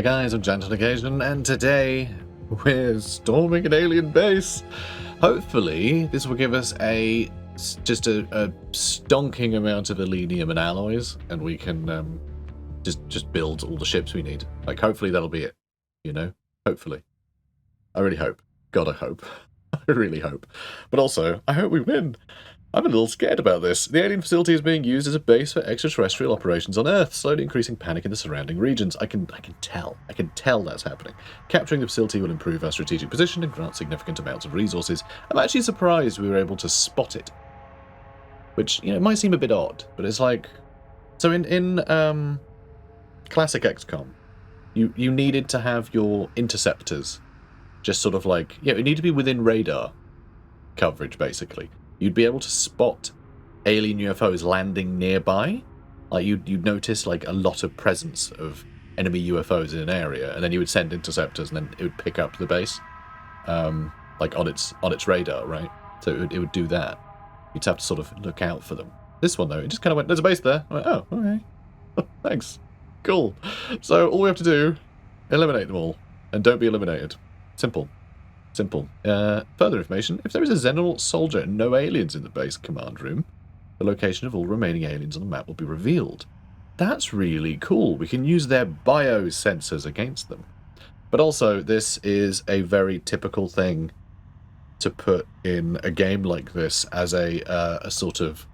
Hey guys, I'm Gent on occasion, and today we're storming an alien base. Hopefully, this will give us just a stonking amount of selenium and alloys, and we can just build all the ships we need. Like, hopefully that'll be it. You know, hopefully. I really hope. God, I hope. I really hope. But also, I hope we win. I'm a little scared about this. The alien facility is being used as a base for extraterrestrial operations on Earth, slowly increasing panic in the surrounding regions. I can tell that's happening. Capturing the facility will improve our strategic position and grant significant amounts of resources. I'm actually surprised we were able to spot it. Which, you know, it might seem a bit odd, but it's like... So in classic XCOM, you needed to have your interceptors just sort of like... Yeah, it needed to be within radar coverage, basically. You'd be able to spot alien UFOs landing nearby. Like, you'd notice, like, a lot of presence of enemy UFOs in an area, and then you would send interceptors, and then it would pick up the base, like, on its radar, right? So it would do that. You'd have to sort of look out for them. This one, though, it just kind of went, there's a base there. I went, oh, okay. Thanks. Cool. So all we have to do, eliminate them all, and don't be eliminated. Simple. Simple. Further information, if there is a XENONAUT soldier and no aliens in the base command room, the location of all remaining aliens on the map will be revealed. That's really cool. We can use their biosensors against them. But also, this is a very typical thing to put in a game like this as a sort of...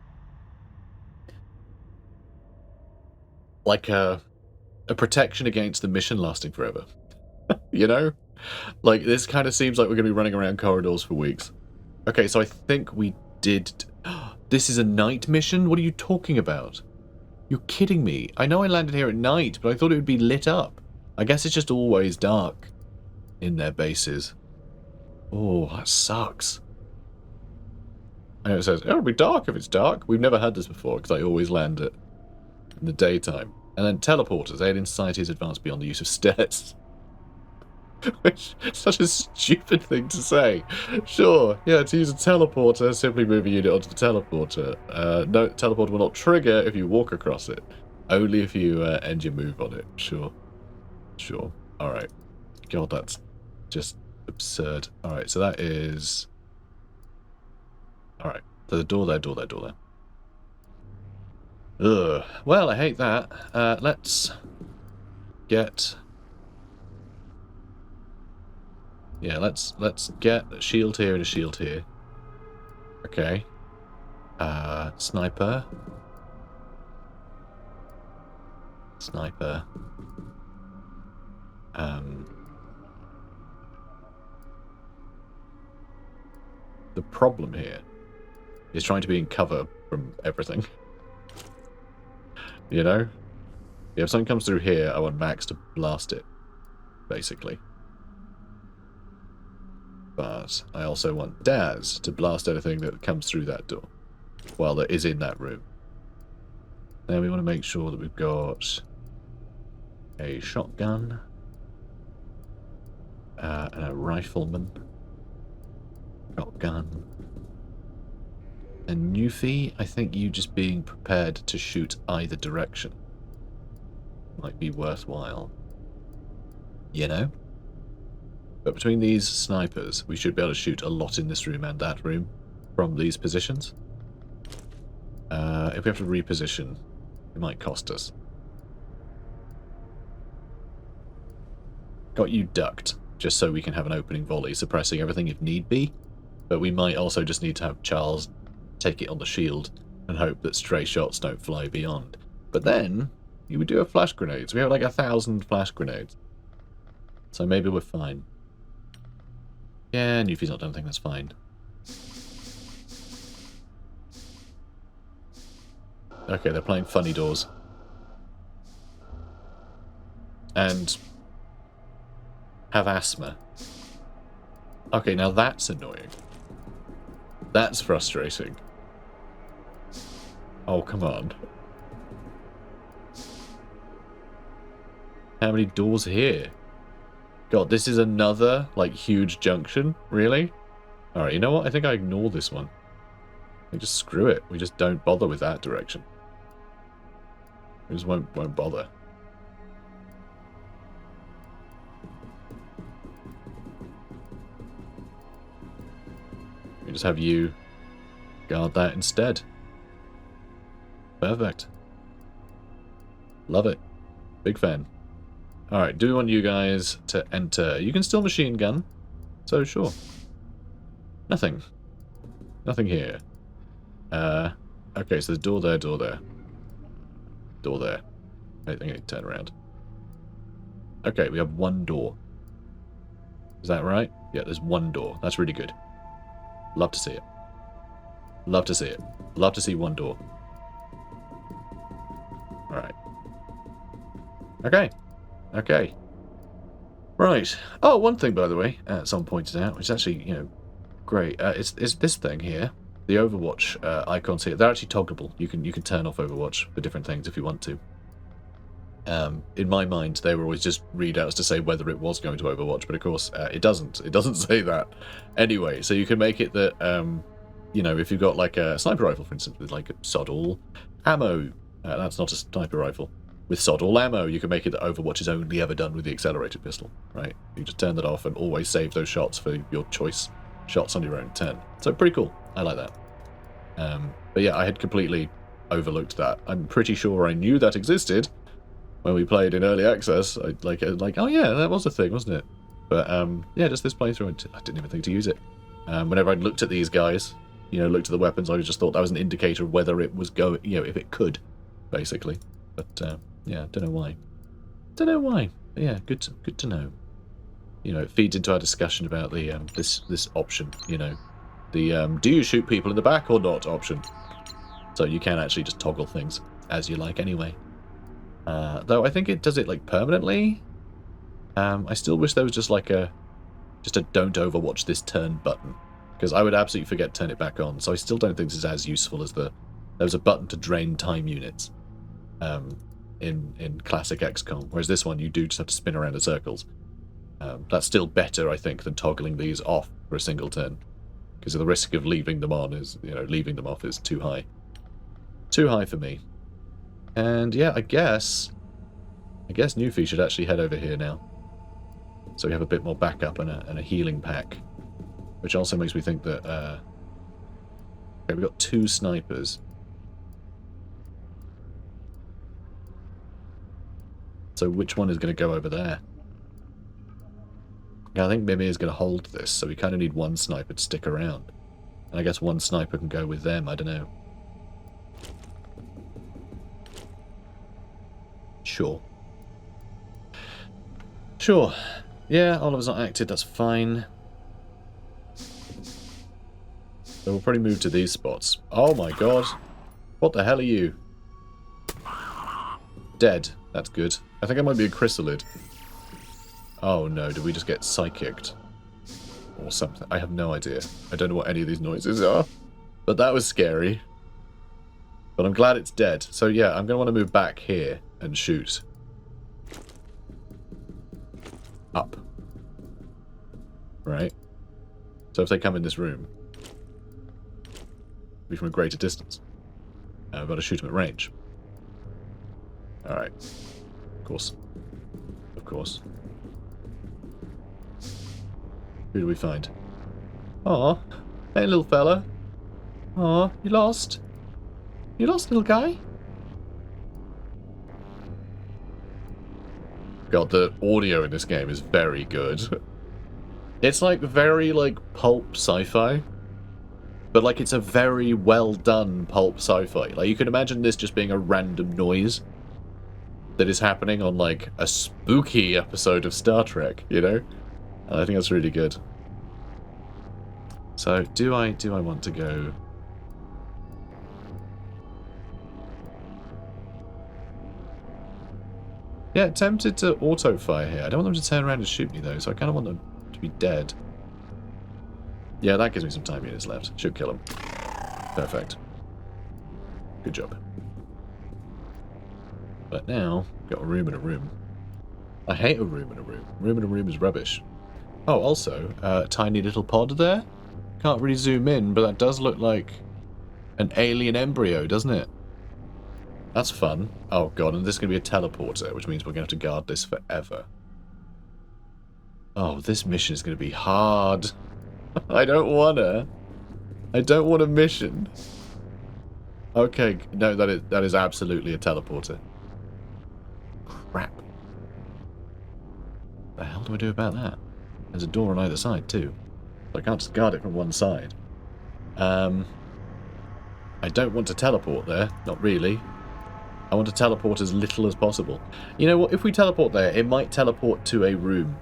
like a protection against the mission lasting forever. You know? Like, this kind of seems like we're going to be running around corridors for weeks. Okay, so I think we did... This is a night mission? What are you talking about? You're kidding me. I know I landed here at night, but I thought it would be lit up. I guess it's just always dark in their bases. Oh, that sucks. I know it says, oh, it'll be dark if it's dark. We've never had this before, because I always land it in the daytime. And then teleporters. Alien society has advanced beyond the use of stairs. Which is such a stupid thing to say. Sure, yeah, to use a teleporter, simply move a unit onto the teleporter. No, teleporter will not trigger if you walk across it. Only if you end your move on it. Sure. Sure. Alright. God, that's just absurd. Alright, so that is... Alright. So the door there, door there, door there. Ugh. Well, I hate that. Let's get... Yeah, let's get a shield here and a shield here. Okay. Sniper. Sniper. The problem here is trying to be in cover from everything. You know? Yeah, if something comes through here, I want Max to blast it, basically. But I also want Daz to blast anything that comes through that door. Well, that is in that room. Now we want to make sure that we've got a shotgun and a rifleman. Shotgun. And Newfie, I think you just being prepared to shoot either direction might be worthwhile. You know? But between these snipers, we should be able to shoot a lot in this room and that room from these positions. If we have to reposition, it might cost us. Got you ducked, just so we can have an opening volley, suppressing everything if need be. But we might also just need to have Charles take it on the shield and hope that stray shots don't fly beyond. But then, you would do a flash grenades. We have like 1,000 flash grenades. So maybe we're fine. Yeah, Newfie's not done anything, that's fine. Okay, they're playing funny doors. And have asthma. Okay, now that's annoying. That's frustrating. Oh, come on. How many doors here? God, this is another, like, huge junction? Really? Alright, you know what? I think I ignore this one. We just screw it. We just don't bother with that direction. We just won't bother. just have you guard that instead. Perfect. Love it. Big fan. Alright, do we want you guys to enter? You can still machine gun, so sure. Nothing. Nothing here. Okay, so there's door there, door there. Door there. I think I need to turn around. Okay, we have one door. Is that right? Yeah, there's one door. That's really good. Love to see it. Love to see it. Love to see one door. Alright. Okay. Okay. Right. Oh, one thing, by the way, someone pointed out, which is actually, you know, great. It's this thing here. The Overwatch icons here. They're actually toggleable. You can turn off Overwatch for different things if you want to. In my mind, they were always just readouts to say whether it was going to Overwatch, but of course, it doesn't. It doesn't say that. Anyway, so you can make it that, you know, if you've got like a sniper rifle, for instance, with like a sod all ammo, that's not a sniper rifle. With sod all ammo, you can make it that Overwatch is only ever done with the accelerated pistol, right? You just turn that off and always save those shots for your choice shots on your own turn. So pretty cool. I like that. But yeah, I had completely overlooked that. I'm pretty sure I knew that existed when we played in early access. Like, oh yeah, that was a thing, wasn't it? But yeah, just this playthrough, I didn't even think to use it. Whenever I looked at these guys, you know, looked at the weapons, I just thought that was an indicator of whether it was going, you know, if it could, basically. But yeah, don't know why. Don't know why. But yeah, good to know. You know, it feeds into our discussion about the this option. You know, the do you shoot people in the back or not option. So you can actually just toggle things as you like anyway. Though I think it does it like permanently. I still wish there was just like a don't overwatch this turn button, because I would absolutely forget to turn it back on. So I still don't think this is as useful as there was a button to drain time units in classic XCOM, whereas this one you do just have to spin around in circles. That's still better, I think, than toggling these off for a single turn, because the risk of leaving them on is, you know, leaving them off is too high. Too high for me. And yeah, I guess Newfie should actually head over here now, so we have a bit more backup and a healing pack, which also makes me think that okay, we've got 2 snipers. So which one is going to go over there? Yeah, I think Mimi is going to hold this, so we kind of need one sniper to stick around. And I guess one sniper can go with them, I don't know. Sure. Sure. Yeah, Oliver's not active, that's fine. So we'll probably move to these spots. Oh my god. What the hell are you? Dead. That's good. I think I might be a chrysalid. Oh no, did we just get psychicked? Or something? I have no idea. I don't know what any of these noises are. But that was scary. But I'm glad it's dead. So yeah, I'm going to want to move back here and shoot. Up. Right? So if they come in this room, it'll be from a greater distance. I've got to shoot them at range. Alright. Of course. Of course. Who do we find? Aw. Hey, little fella. Aw, you lost? You lost, little guy? God, the audio in this game is very good. It's like very, like, pulp sci-fi. But, like, it's a very well done pulp sci-fi. Like, you can imagine this just being a random noise that is happening on, like, a spooky episode of Star Trek, you know? And I think that's really good. So, do I want to go... Yeah, tempted to auto-fire here. I don't want them to turn around and shoot me, though, so I kind of want them to be dead. Yeah, that gives me some time units left. Should kill them. Perfect. Good job. But now, got a room in a room. I hate a room in a room. Room in a room is rubbish. Oh, also, tiny little pod there. Can't really zoom in, but that does look like an alien embryo, doesn't it? That's fun. Oh god, and this is going to be a teleporter, which means we're going to have to guard this forever. Oh, this mission is going to be hard. I don't wanna. I don't want a mission. Okay, no, that is absolutely a teleporter. Crap. The hell do I do about that? There's a door on either side too. So I can't just guard it from one side. I don't want to teleport there. Not really. I want to teleport as little as possible. You know what? If we teleport there, it might teleport to a room.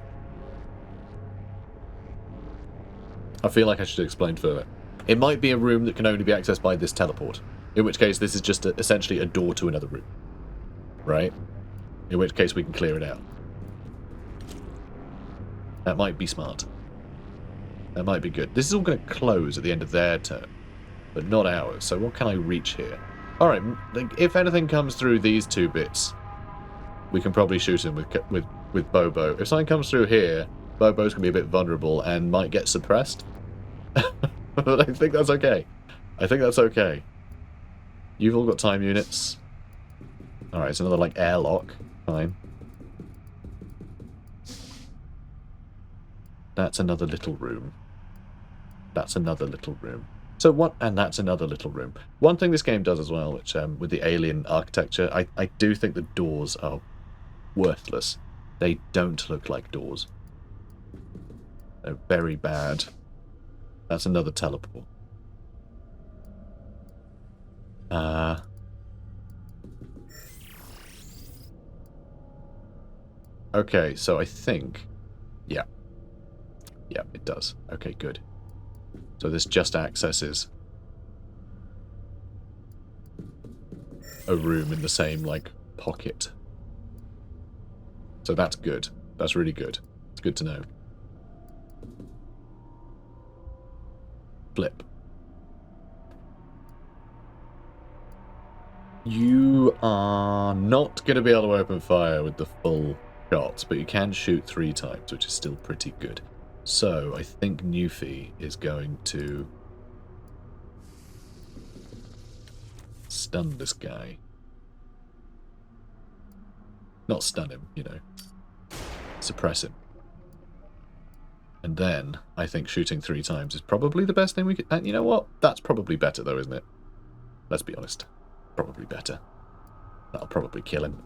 I feel like I should explain further. It might be a room that can only be accessed by this teleport. In which case, this is just essentially a door to another room. Right? In which case, we can clear it out. That might be smart. That might be good. This is all going to close at the end of their turn, but not ours. So what can I reach here? Alright, if anything comes through these two bits, we can probably shoot him with Bobo. If something comes through here, Bobo's going to be a bit vulnerable and might get suppressed. But I think that's okay. I think that's okay. You've all got time units. Alright, it's another, like, airlock. Fine. That's another little room. That's another little room. So what? And that's another little room. One thing this game does as well, which with the alien architecture, I do think the doors are worthless. They don't look like doors. They're very bad. That's another teleport. Okay, so I think... Yeah. Yeah, it does. Okay, good. So this just accesses a room in the same, like, pocket. So that's good. That's really good. It's good to know. Flip. You are not going to be able to open fire with the full shots, but you can shoot 3 times, which is still pretty good. So, I think Newfie is going to stun this guy. Not stun him, you know. Suppress him. And then, I think shooting 3 times is probably the best thing we could... And you know what? That's probably better, though, isn't it? Let's be honest. Probably better. That'll probably kill him.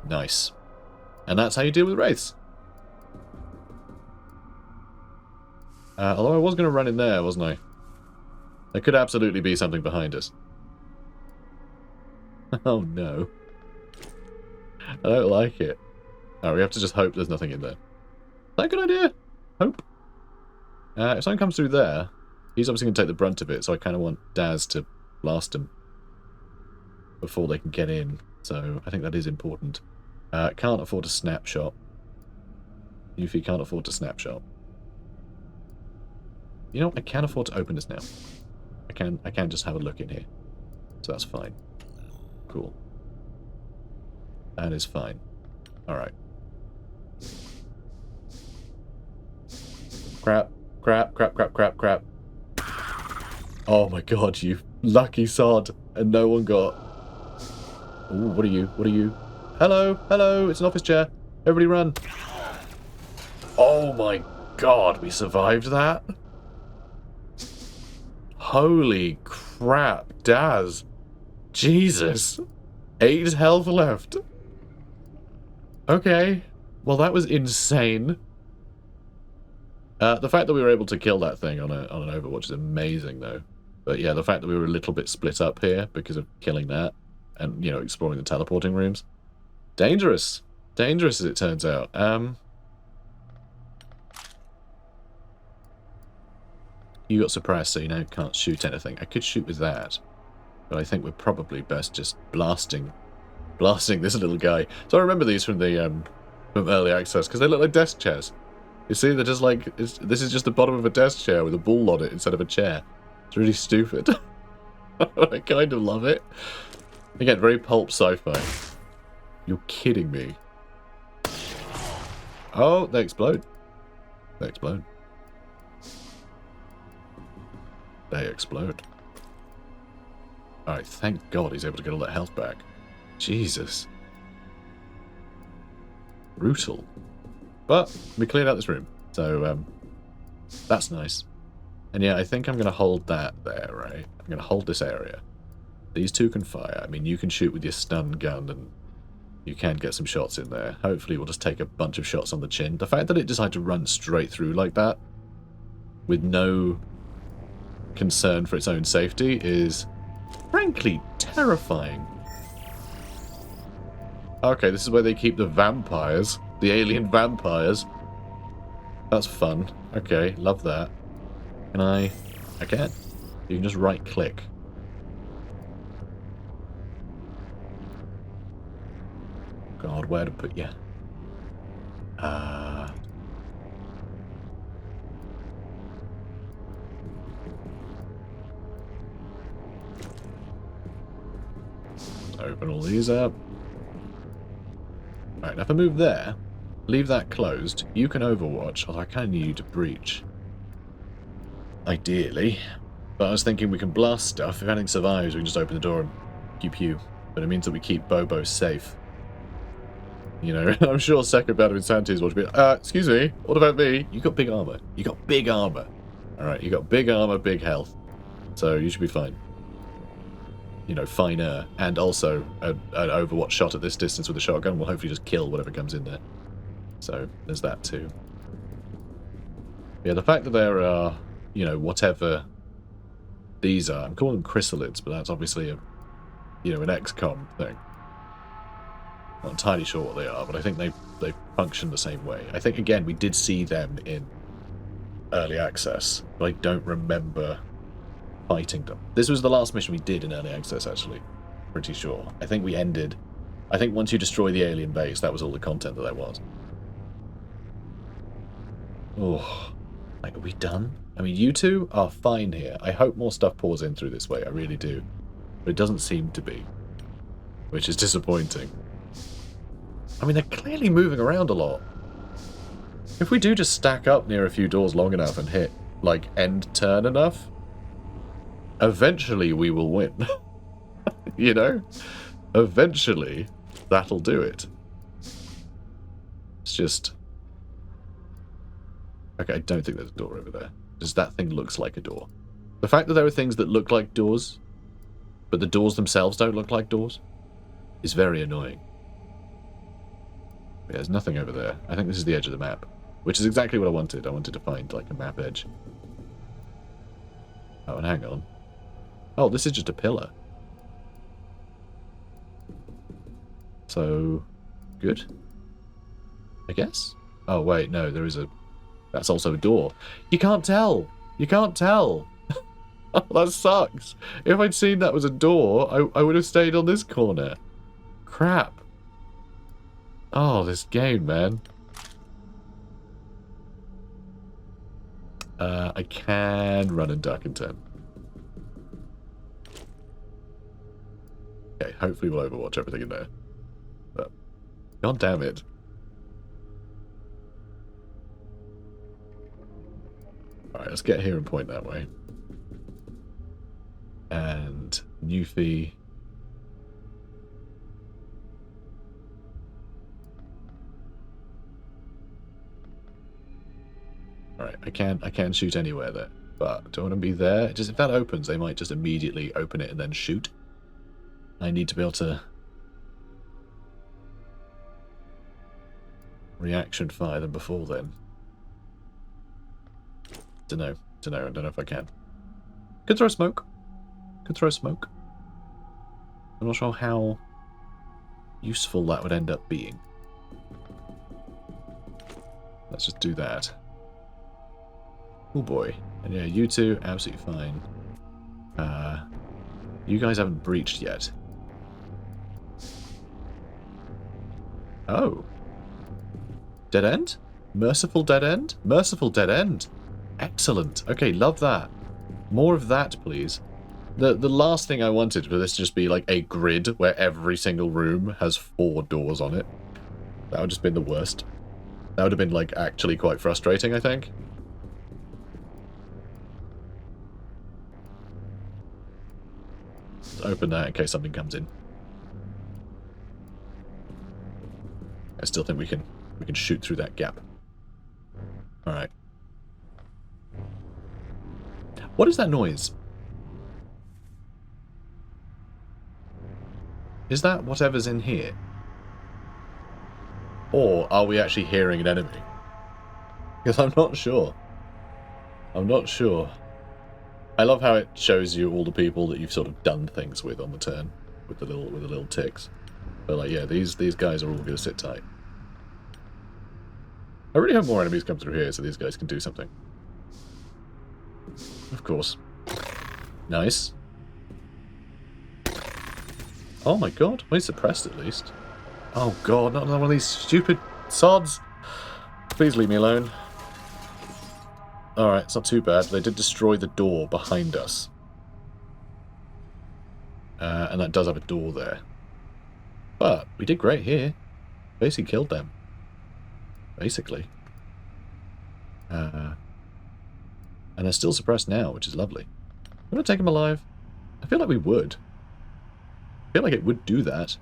Nice. And that's how you deal with wraiths. Although I was going to run in there, wasn't I? There could absolutely be something behind us. Oh no. I don't like it. Oh, we have to just hope there's nothing in there. Is that a good idea? Hope. If something comes through there, he's obviously going to take the brunt of it, so I kind of want Daz to blast him before they can get in. So I think that is important. Can't afford a snapshot. Yuffie can't afford to snapshot. You know, I can afford to open this now. I can just have a look in here. So that's fine. Cool. That is fine. Alright. Crap. Crap, crap, crap, crap, crap. Oh my god, you lucky sod. And no one got... Ooh, what are you? What are you? Hello, hello, it's an office chair. Everybody run. Oh my god, we survived that? Holy crap, Daz. Jesus. 8 health left. Okay. Well, that was insane. The fact that we were able to kill that thing on an Overwatch is amazing, though. But yeah, the fact that we were a little bit split up here because of killing that and, you know, exploring the teleporting rooms. Dangerous. Dangerous, as it turns out. You got suppressed, so you now can't shoot anything. I could shoot with that, but I think we're probably best just blasting this little guy. So I remember these from the from early access because they look like desk chairs. You see, they're just like this is just the bottom of a desk chair with a ball on it instead of a chair. It's really stupid. I kind of love it. Again, very pulp sci-fi. You're kidding me. Oh, they explode. They explode. They explode. Alright, thank God he's able to get all that health back. Jesus. Brutal. But we cleared out this room. So, That's nice. And yeah, I think I'm going to hold that there, right? I'm going to hold this area. These two can fire. I mean, you can shoot with your stun gun and you can get some shots in there. Hopefully we'll just take a bunch of shots on the chin. The fact that it decided to run straight through like that with no concern for its own safety is frankly terrifying. Okay, this is where they keep the vampires. The alien vampires. That's fun. Okay, love that. Can I can. You can just right click. God, where to put you? Open all these up. Right, now if I move there, leave that closed, you can overwatch, although I kind of need you to breach. Ideally. But I was thinking we can blast stuff. If anything survives, we can just open the door and pew-pew. But it means that we keep Bobo safe. You know, I'm sure second bout of insanity is what be. Excuse me, what about me? You got big armor. You got big armor. Alright, you got big armor, big health. So you should be fine. You know, finer. And also, an Overwatch shot at this distance with a shotgun will hopefully just kill whatever comes in there. So, there's that too. Yeah, the fact that there are, you know, whatever these are, I'm calling them chrysalids, but that's obviously a, you know, an XCOM thing. Not entirely sure what they are, but I think they function the same way. I think, again, we did see them in early access, but I don't remember fighting them. This was the last mission we did in early access, actually. Pretty sure. I think we ended... I think once you destroy the alien base, that was all the content that there was. Oh, like, are we done? I mean, you two are fine here. I hope more stuff pours in through this way, I really do. But it doesn't seem to be, which is disappointing. I mean, they're clearly moving around a lot. If we do just stack up near a few doors long enough and hit, like, end turn enough, eventually we will win. You know? Eventually, that'll do it. It's just... Okay, I don't think there's a door over there. Just that thing looks like a door. The fact that there are things that look like doors, but the doors themselves don't look like doors, is very annoying. Yeah, there's nothing over there. I think this is the edge of the map, which is exactly what I wanted. I wanted to find, like, a map edge. Oh, and hang on. Oh, this is just a pillar. So, good? I guess? Oh, wait, no, there is a... That's also a door. You can't tell! You can't tell! Oh, that sucks! If I'd seen that was a door, I would have stayed on this corner. Crap. Oh, this game, man. I can run and duck and turn. Okay, hopefully we'll overwatch everything in there. But, god damn it. Alright, let's get here and point that way. And Newfie. Alright, I can shoot anywhere there. But do I want to be there? Just if that opens, they might just immediately open it and then shoot. I need to be able to reaction fire them before then. I don't know if I can. Could throw smoke. Could throw smoke. I'm not sure how useful that would end up being. Let's just do that. Oh boy. And yeah, you two, absolutely fine. You guys haven't breached yet. Oh. Dead end? Merciful dead end? Merciful dead end. Excellent. Okay, love that. More of that, please. The last thing I wanted for this to just be like a grid where every single room has 4 doors on it. That would just been the worst. That would have been like actually quite frustrating, I think. Let's open that in case something comes in. I still think we can shoot through that gap. Alright. What is that noise? Is that whatever's in here? Or are we actually hearing an enemy? Because I'm not sure. I'm not sure. I love how it shows you all the people that you've sort of done things with on the turn, with the little ticks. But like, yeah, these guys are all going to sit tight. I really hope more enemies come through here so these guys can do something. Of course. Nice. Oh my god, well, he's suppressed at least. Oh god, not another one of these stupid sods. Please leave me alone. Alright, it's not too bad. They did destroy the door behind us. And that does have a door there. But we did great here. Basically killed them. Basically. And they're still suppressed now, which is lovely. I'm going to take them alive. I feel like we would. I feel like it would do that.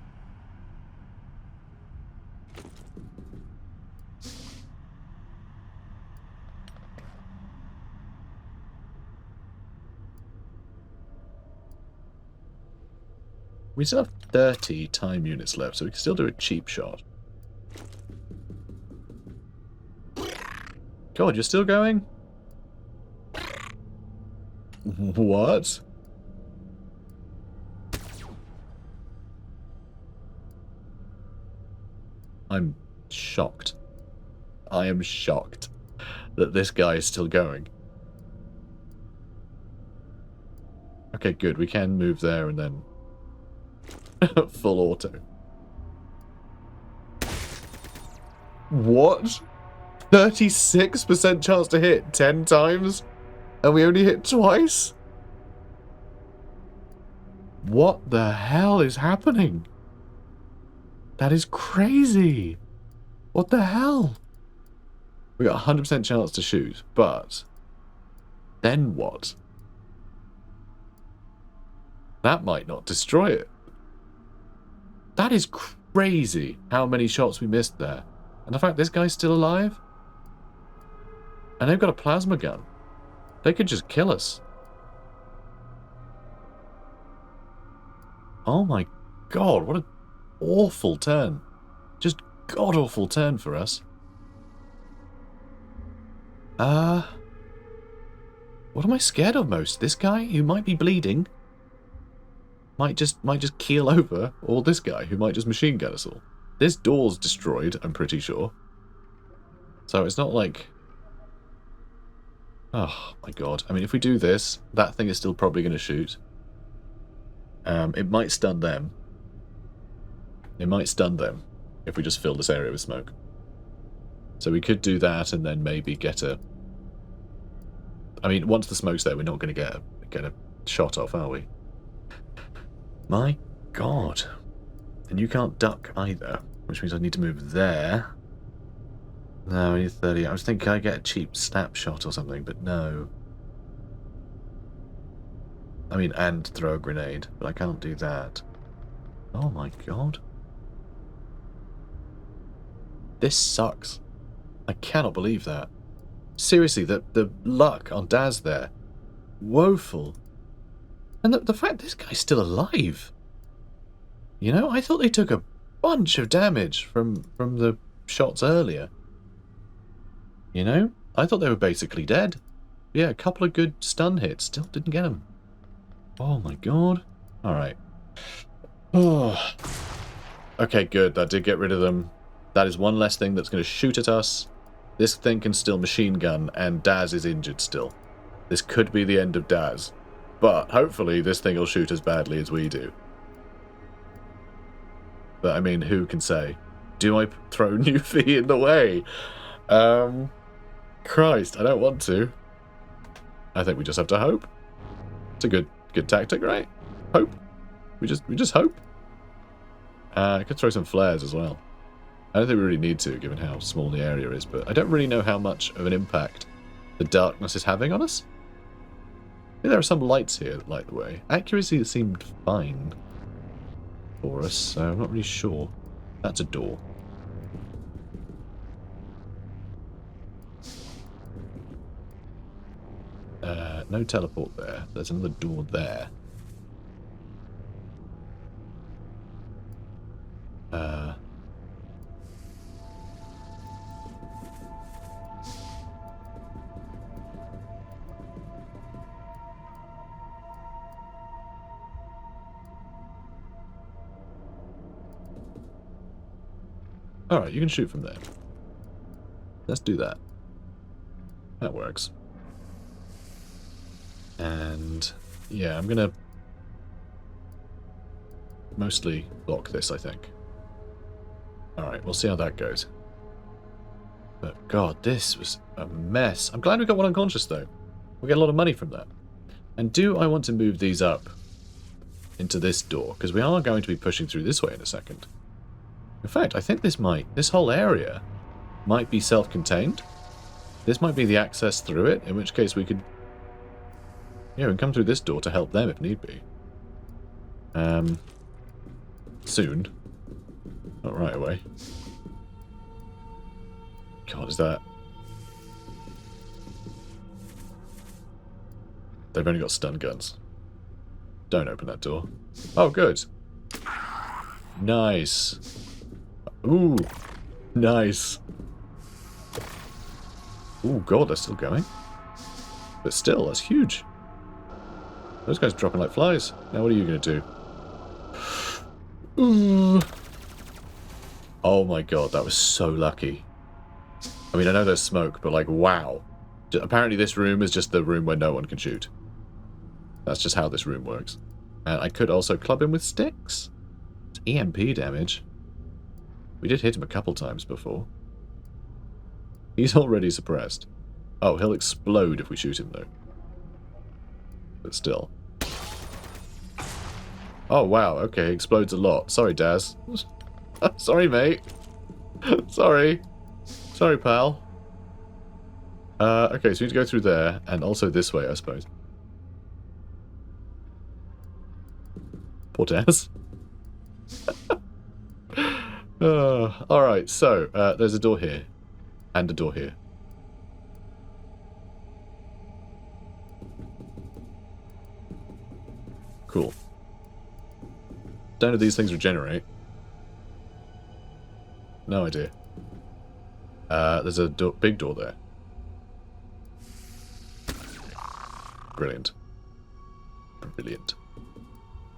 We still have 30 time units left, so we can still do a cheap shot. God, you're still going? What? I'm shocked. I am shocked that this guy is still going. Okay, good. We can move there and then full auto. What? 36% chance to hit 10 times? And we only hit twice? What the hell is happening? That is crazy. What the hell? We got 100% chance to shoot, but then what? That might not destroy it. That is crazy how many shots we missed there. And the fact this guy's still alive? And they've got a plasma gun. They could just kill us. Oh my god, what an awful turn. Just god-awful turn for us. What am I scared of most? This guy who might be bleeding? Might just keel over, or this guy who might just machine gun us all. This door's destroyed, I'm pretty sure. So it's not like... Oh my god. I mean, if we do this, that thing is still probably going to shoot. It might stun them. It might stun them if we just fill this area with smoke. So we could do that and then maybe get a... I mean, once the smoke's there, we're not going to get a shot off, are we? My god. And you can't duck either, which means I need to move there. No, I need 30. I was thinking I get a cheap snapshot or something, but no. I mean, and throw a grenade, but I can't do that. Oh my god. This sucks. I cannot believe that. Seriously, the luck on Daz there. Woeful. And the fact this guy's still alive. You know, I thought they took a bunch of damage from the shots earlier. You know? I thought they were basically dead. Yeah, a couple of good stun hits. Still didn't get them. Oh my god. Alright. Oh. Okay, good. That did get rid of them. That is one less thing that's going to shoot at us. This thing can still machine gun, and Daz is injured still. This could be the end of Daz. But hopefully this thing will shoot as badly as we do. But I mean, who can say? Do I throw new fee in the way? Christ, I don't want to. I think we just have to hope. It's a good tactic, right? Hope. We just hope. I could throw some flares as well. I don't think we really need to, given how small the area is, but I don't really know how much of an impact the darkness is having on us. I think there are some lights here that light the way. Accuracy seemed fine for us, so I'm not really sure. That's a door. no teleport there. There's another door there. Alright, you can shoot from there. Let's do that. That works. And yeah, I'm gonna mostly block this, I think. Alright, we'll see how that goes. But god, this was a mess. I'm glad we got one unconscious though. We get a lot of money from that. And do I want to move these up into this door? Because we are going to be pushing through this way in a second. In fact, I think this whole area might be self-contained. This might be the access through it, in which case we could... yeah, we can come through this door to help them if need be. Soon. Not right away. God, is that... they've only got stun guns. Don't open that door. Oh, good. Nice. Ooh. Nice. Ooh, God, they're still going. But still, that's huge. Those guys are dropping like flies. Now what are you going to do? Ooh. Oh my god, that was so lucky. I mean, I know there's smoke, but like, wow. Apparently this room is just the room where no one can shoot. That's just how this room works. And I could also club him with sticks. It's EMP damage. We did hit him a couple times before. He's already suppressed. Oh, he'll explode if we shoot him, though. But still. Oh, wow. Okay, explodes a lot. Sorry, Daz. Sorry, mate. Sorry. Sorry, pal. Okay, so we need to go through there, and also this way, I suppose. Poor Daz. Alright, so, there's a door here. And a door here. Cool. Don't know if these things regenerate. No idea. There's a big door there. Brilliant. Brilliant.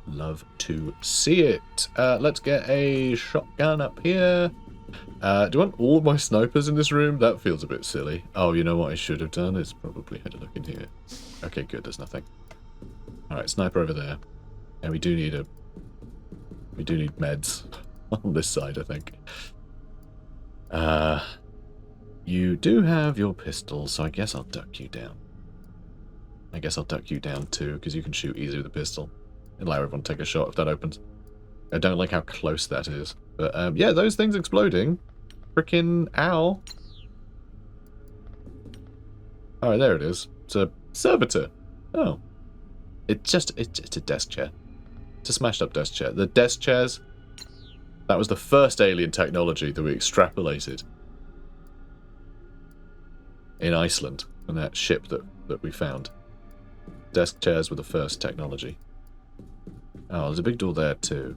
Love to see it. Let's get a shotgun up here. Do I want all of my snipers in this room? That feels a bit silly. Oh, you know what I should have done is probably had a look in here. Okay, good, there's nothing. Alright, sniper over there. And we do need meds on this side, I think. You do have your pistol, so I guess I'll duck you down. I guess I'll duck you down too, because you can shoot easy with a pistol. Allow everyone to take a shot if that opens. I don't like how close that is. But, yeah, those things exploding. Frickin' ow. Alright, there it is. It's a servitor. Oh. It's a desk chair. It's a smashed up desk chair. The desk chairs, that was the first alien technology that we extrapolated in Iceland on that ship that we found. Desk chairs were the first technology. Oh, there's a big door there too.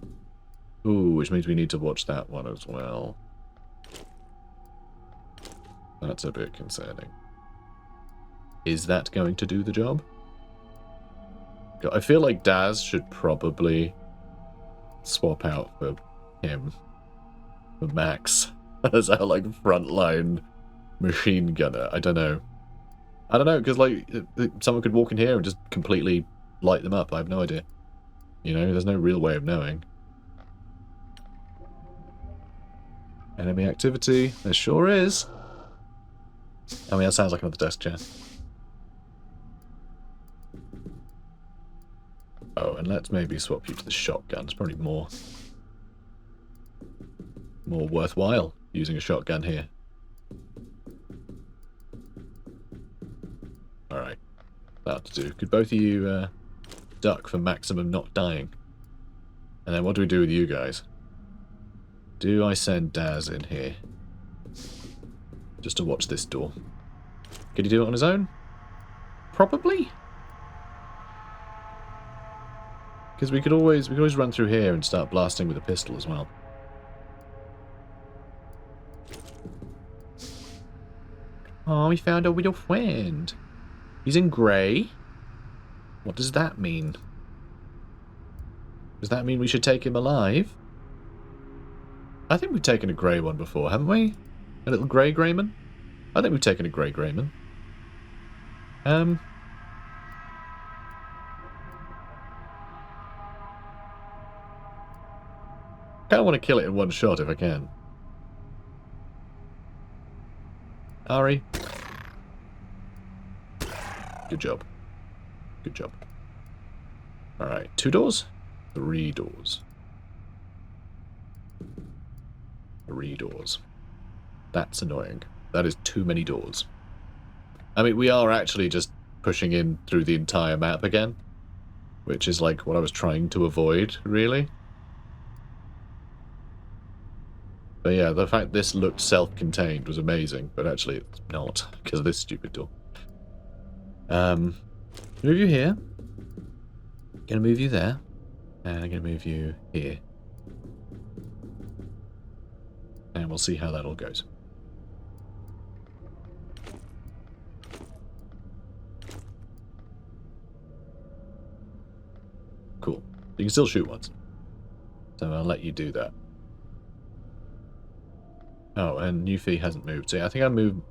Ooh, which means we need to watch that one as well. That's a bit concerning. Is that going to do the job? I feel like Daz should probably swap out for him. For Max. As our, like, frontline machine gunner. I don't know. I don't know, because, like, someone could walk in here and just completely light them up. I have no idea. You know, there's no real way of knowing. Enemy activity. There sure is. I mean, that sounds like another desk chair. Oh, and let's maybe swap you to the shotgun. It's probably more worthwhile using a shotgun here. Alright. That'll do. Could both of you duck for maximum not dying? And then what do we do with you guys? Do I send Daz in here? Just to watch this door. Could he do it on his own? Probably? Because we could always run through here and start blasting with a pistol as well. Oh, we found a little friend. He's in grey. What does that mean? Does that mean we should take him alive? I think we've taken a grey one before, haven't we? A little grey greyman? I think we've taken a grey greyman. Kind of want to kill it in one shot if I can. Ari. Good job. Good job. Alright, 2 doors? 3 doors. 3 doors. That's annoying. That is too many doors. I mean, we are actually just pushing in through the entire map again, which is like what I was trying to avoid, really. But yeah, the fact this looked self-contained was amazing, but actually it's not, because of this stupid door. Move you here. Gonna move you there. And I'm gonna move you here. And we'll see how that all goes. Cool. You can still shoot once. So I'll let you do that. Oh, and Yuffie hasn't moved. So yeah, I think I moved...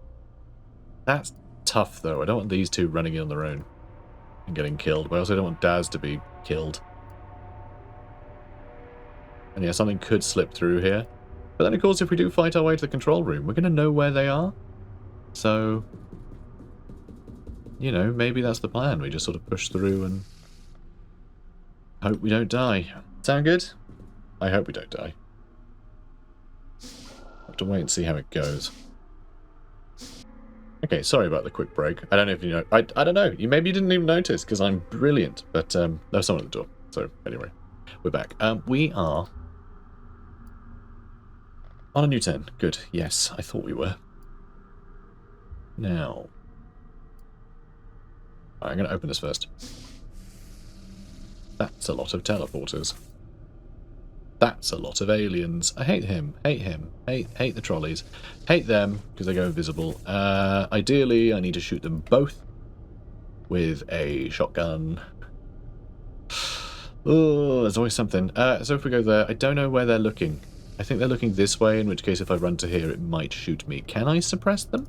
That's tough, though. I don't want these two running in on their own and getting killed, but I also don't want Daz to be killed. And yeah, something could slip through here. But then, of course, if we do fight our way to the control room, we're going to know where they are. So, you know, maybe that's the plan. We just sort of push through and hope we don't die. Sound good? I hope we don't die. Have to wait and see how it goes. Okay, sorry about the quick break. I don't know if you know. I don't know. Maybe you didn't even notice because I'm brilliant. But there's someone at the door. So anyway, we're back. We are on a new 10. Good. Yes, I thought we were. Now, I'm going to open this first. That's a lot of teleporters. That's a lot of aliens. I hate him. Hate him. Hate the trolleys. Hate them because they go invisible. Ideally, I need to shoot them both with a shotgun. Oh, there's always something. So if we go there, I don't know where they're looking. I think they're looking this way, in which case if I run to here, it might shoot me. Can I suppress them?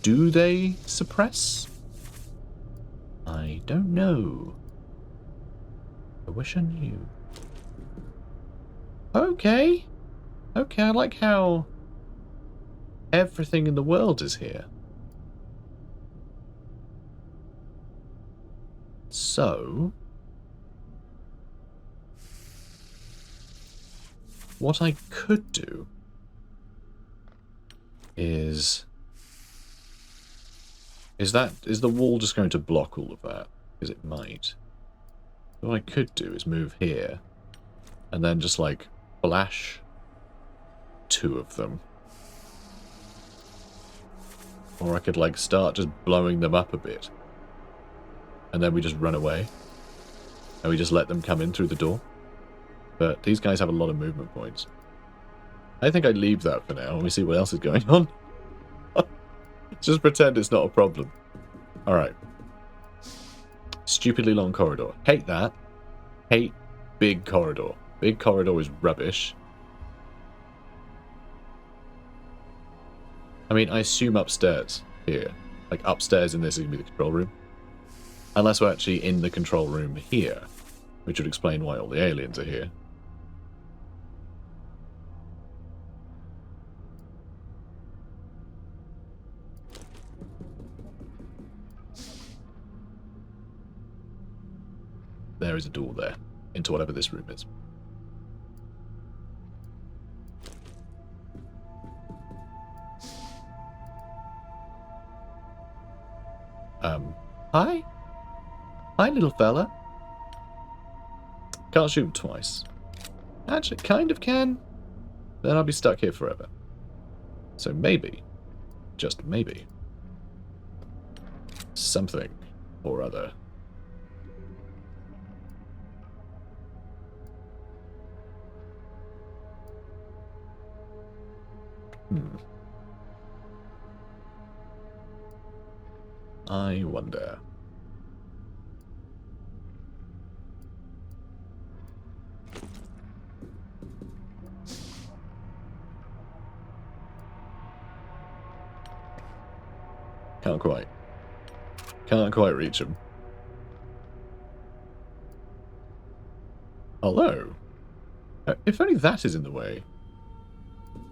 Do they suppress? I don't know. I wish I knew. Okay. Okay, I like how everything in the world is here. So, what I could do is the wall just going to block all of that? Because it might. What I could do is move here and then just like flash 2 of them. Or I could like start just blowing them up a bit. And then we just run away. And we just let them come in through the door. But these guys have a lot of movement points. I think I'd leave that for now. Let me see what else is going on. Just pretend it's not a problem. Alright. Stupidly long corridor. Hate that. Hate big corridor. Big corridor is rubbish. I mean, I assume upstairs here. Like, upstairs in this is going to be the control room. Unless we're actually in the control room here. Which would explain why all the aliens are here. There is a door there. Into whatever this room is. Hi? Hi, little fella. Can't shoot him twice. Actually, kind of can. Then I'll be stuck here forever. So maybe, just maybe, something or other Hmm. I wonder. Can't quite. Can't quite reach him. Hello. If only that is in the way.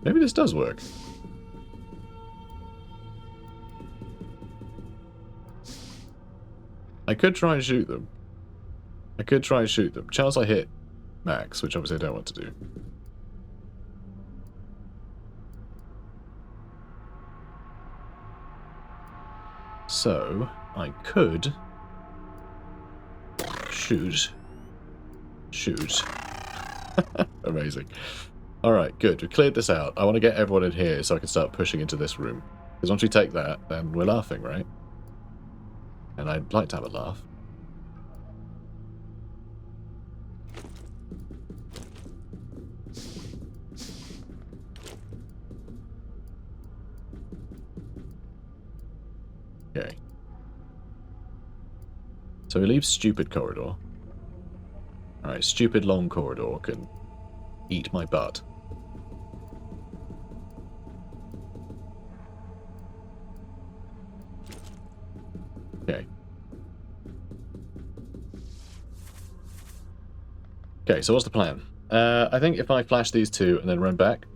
Maybe this does work. I could try and shoot them. I could try and shoot them. Chance I hit max, which obviously I don't want to do. So, I could shoot. Amazing. Alright, good. We cleared this out. I want to get everyone in here so I can start pushing into this room. Because once we take that, then we're laughing, right? And I'd like to have a laugh. Okay. So we leave stupid corridor. Alright, stupid long corridor can eat my butt. Okay. Okay, so what's the plan? I think if I flash these two and then run back,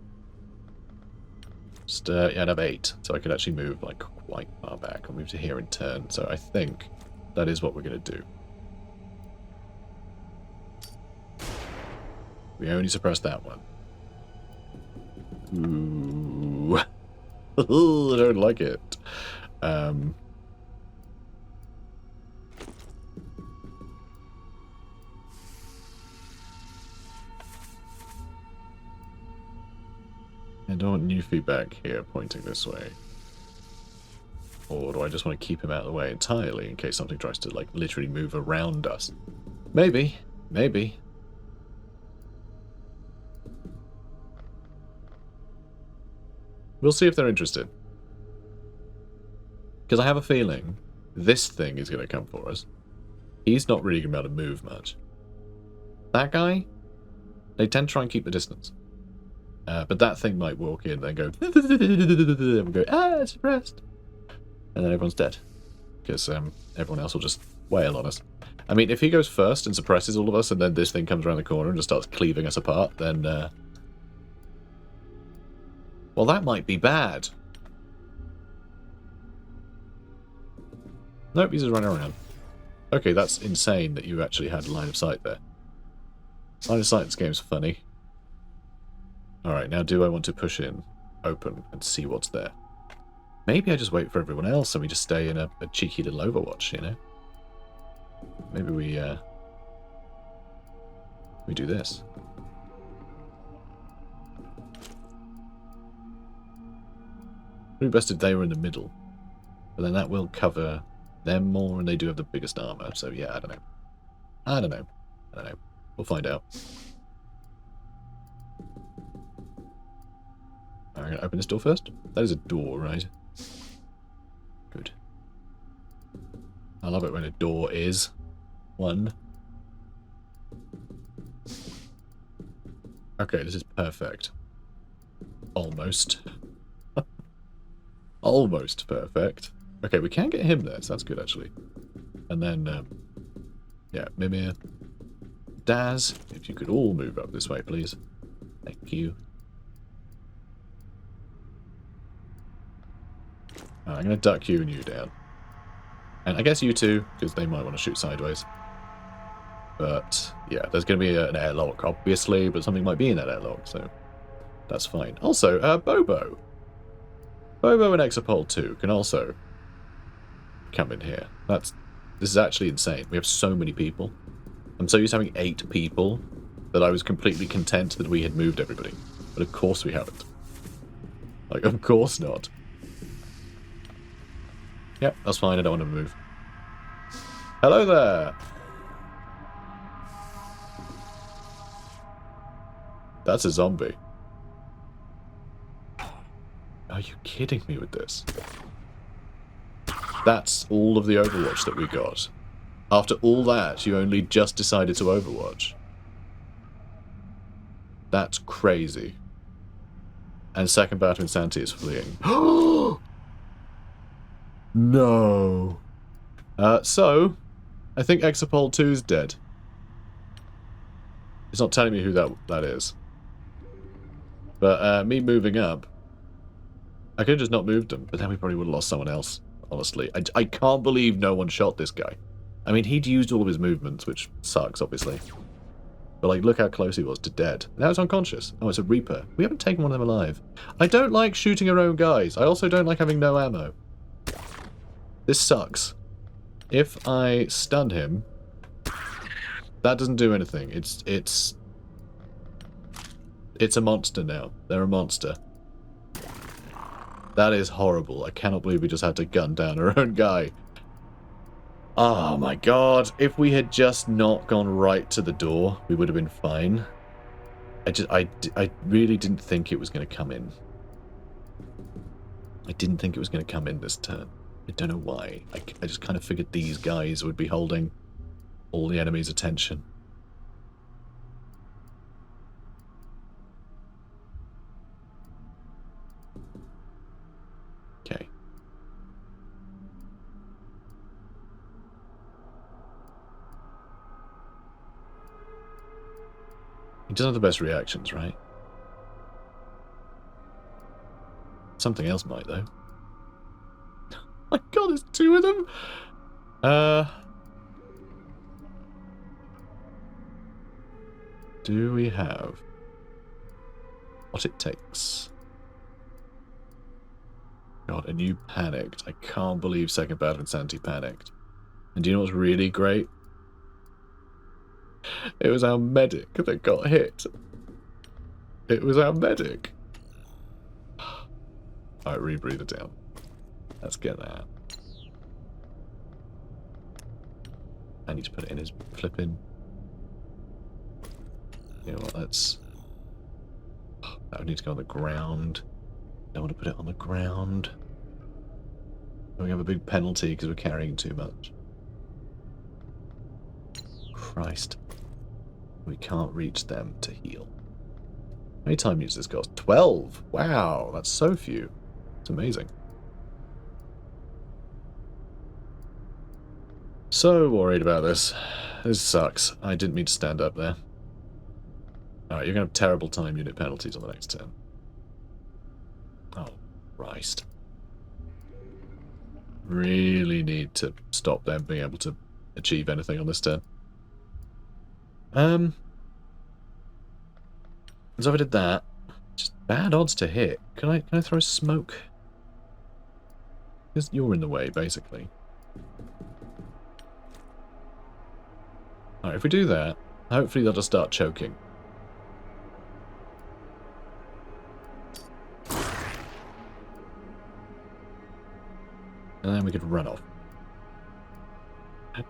just, yeah, I'd have 8, so I could actually move like quite far back. I'll move to here in turn, so I think that is what we're going to do. We only suppressed that one. Ooh. I don't like it. I don't want new feedback here pointing this way. Or do I just want to keep him out of the way entirely in case something tries to, like, literally move around us? Maybe. Maybe. We'll see if they're interested. Because I have a feeling this thing is going to come for us. He's not really going to be able to move much. That guy, they tend to try and keep the distance. But that thing might walk in and go, and go, ah, suppressed. And then everyone's dead. Because everyone else will just wail on us. I mean, if he goes first and suppresses all of us, and then this thing comes around the corner and just starts cleaving us apart, then, well, that might be bad. Nope, he's just running around. Okay, that's insane that you actually had line of sight there. Line of sight in this game's funny. Alright, now do I want to push in, open, and see what's there? Maybe I just wait for everyone else and we just stay in a cheeky little Overwatch, you know? Maybe we do this. It would be best if they were in the middle. But then that will cover them more, and they do have the biggest armor, so yeah, I don't know. I don't know. We'll find out. I'm going to open this door first. That is a door, right? Good. I love it when a door is one. Okay, this is perfect. Almost. Almost perfect. Okay, we can get him there, so that's good, actually. And then, yeah, Mimir. Daz, if you could all move up this way, please. Thank you. I'm going to duck you and you down. And I guess you two, because they might want to shoot sideways. But, yeah, there's going to be an airlock, obviously, but something might be in that airlock, so that's fine. Also, Bobo. Bobo and Exapol 2 can also come in here. This is actually insane. We have so many people. I'm so used to having 8 people that I was completely content that we had moved everybody. But of course we haven't. Like, of course not. Yep, that's fine. I don't want to move. Hello there! That's a zombie. Are you kidding me with this? That's all of the Overwatch that we got. After all that, you only just decided to Overwatch. That's crazy. And second bout of insanity is fleeing. No. So, I think Exapol 2 is dead. It's not telling me who that is. But me moving up, I could have just not moved him, but then we probably would have lost someone else, honestly. I can't believe no one shot this guy. I mean, he'd used all of his movements, which sucks, obviously. But, like, look how close he was to dead. Now it's unconscious. Oh, it's a Reaper. We haven't taken one of them alive. I don't like shooting our own guys. I also don't like having no ammo. This sucks. If I stun him, that doesn't do anything. It's a monster now. They're a monster. That is horrible. I cannot believe we just had to gun down our own guy. Oh my god. If we had just not gone right to the door, we would have been fine. I really didn't think it was going to come in. I didn't think it was going to come in this turn. I don't know why. I just kind of figured these guys would be holding all the enemy's attention. Okay. He doesn't have the best reactions, right? Something else might, though. Oh my god, there's two of them? Do we have what it takes? God, and you panicked. I can't believe second bout of insanity panicked. And do you know what's really great? It was our medic that got hit. It was our medic. Alright, rebreathe it down. Let's get that. I need to put it in his flipping. You know what, let's... That would need to go on the ground. Don't want to put it on the ground. We have a big penalty because we're carrying too much. Christ. We can't reach them to heal. How many time use this cost? 12! Wow, that's so few. It's amazing. So worried about this. This sucks. I didn't mean to stand up there. Alright, you're going to have terrible time unit penalties on the next turn. Oh, Christ. Really need to stop them being able to achieve anything on this turn. So if I did that, just bad odds to hit. Can I throw smoke? Because you're in the way, basically. Alright, if we do that, hopefully they'll just start choking. And then we could run off.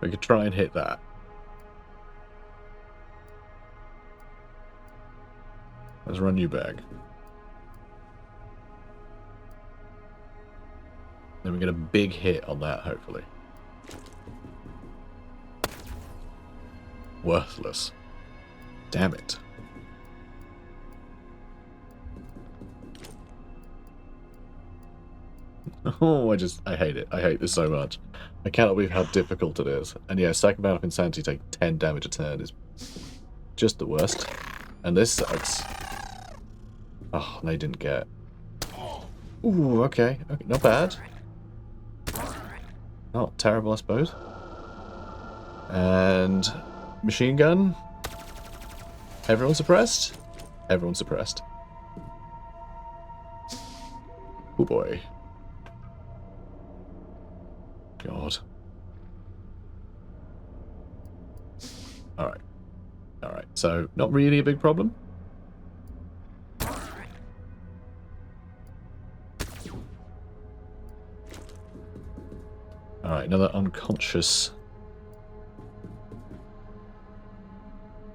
We could try and hit that. Let's run you back. Then we get a big hit on that, hopefully. Worthless. Damn it. Oh, I hate it. I hate this so much. I cannot believe how difficult it is. And yeah, second bout of insanity take 10 damage a turn is just the worst. And this sucks. Oh, they didn't get. Ooh, okay. Okay, not bad. Not terrible, I suppose. And machine gun. Everyone suppressed? Everyone suppressed. Oh boy. God. Alright. Alright, so not really a big problem. Alright, another unconscious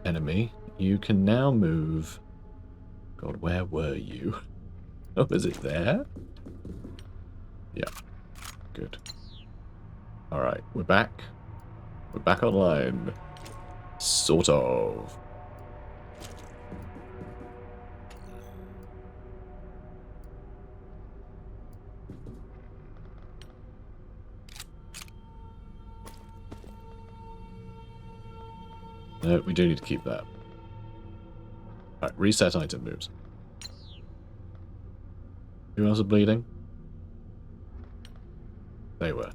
enemy. You can now move... God, where were you? Oh, is it there? Yeah. Good. Alright, we're back. We're back online. Sort of. No, we do need to keep that. Alright, reset item moves. Who else is bleeding? They were.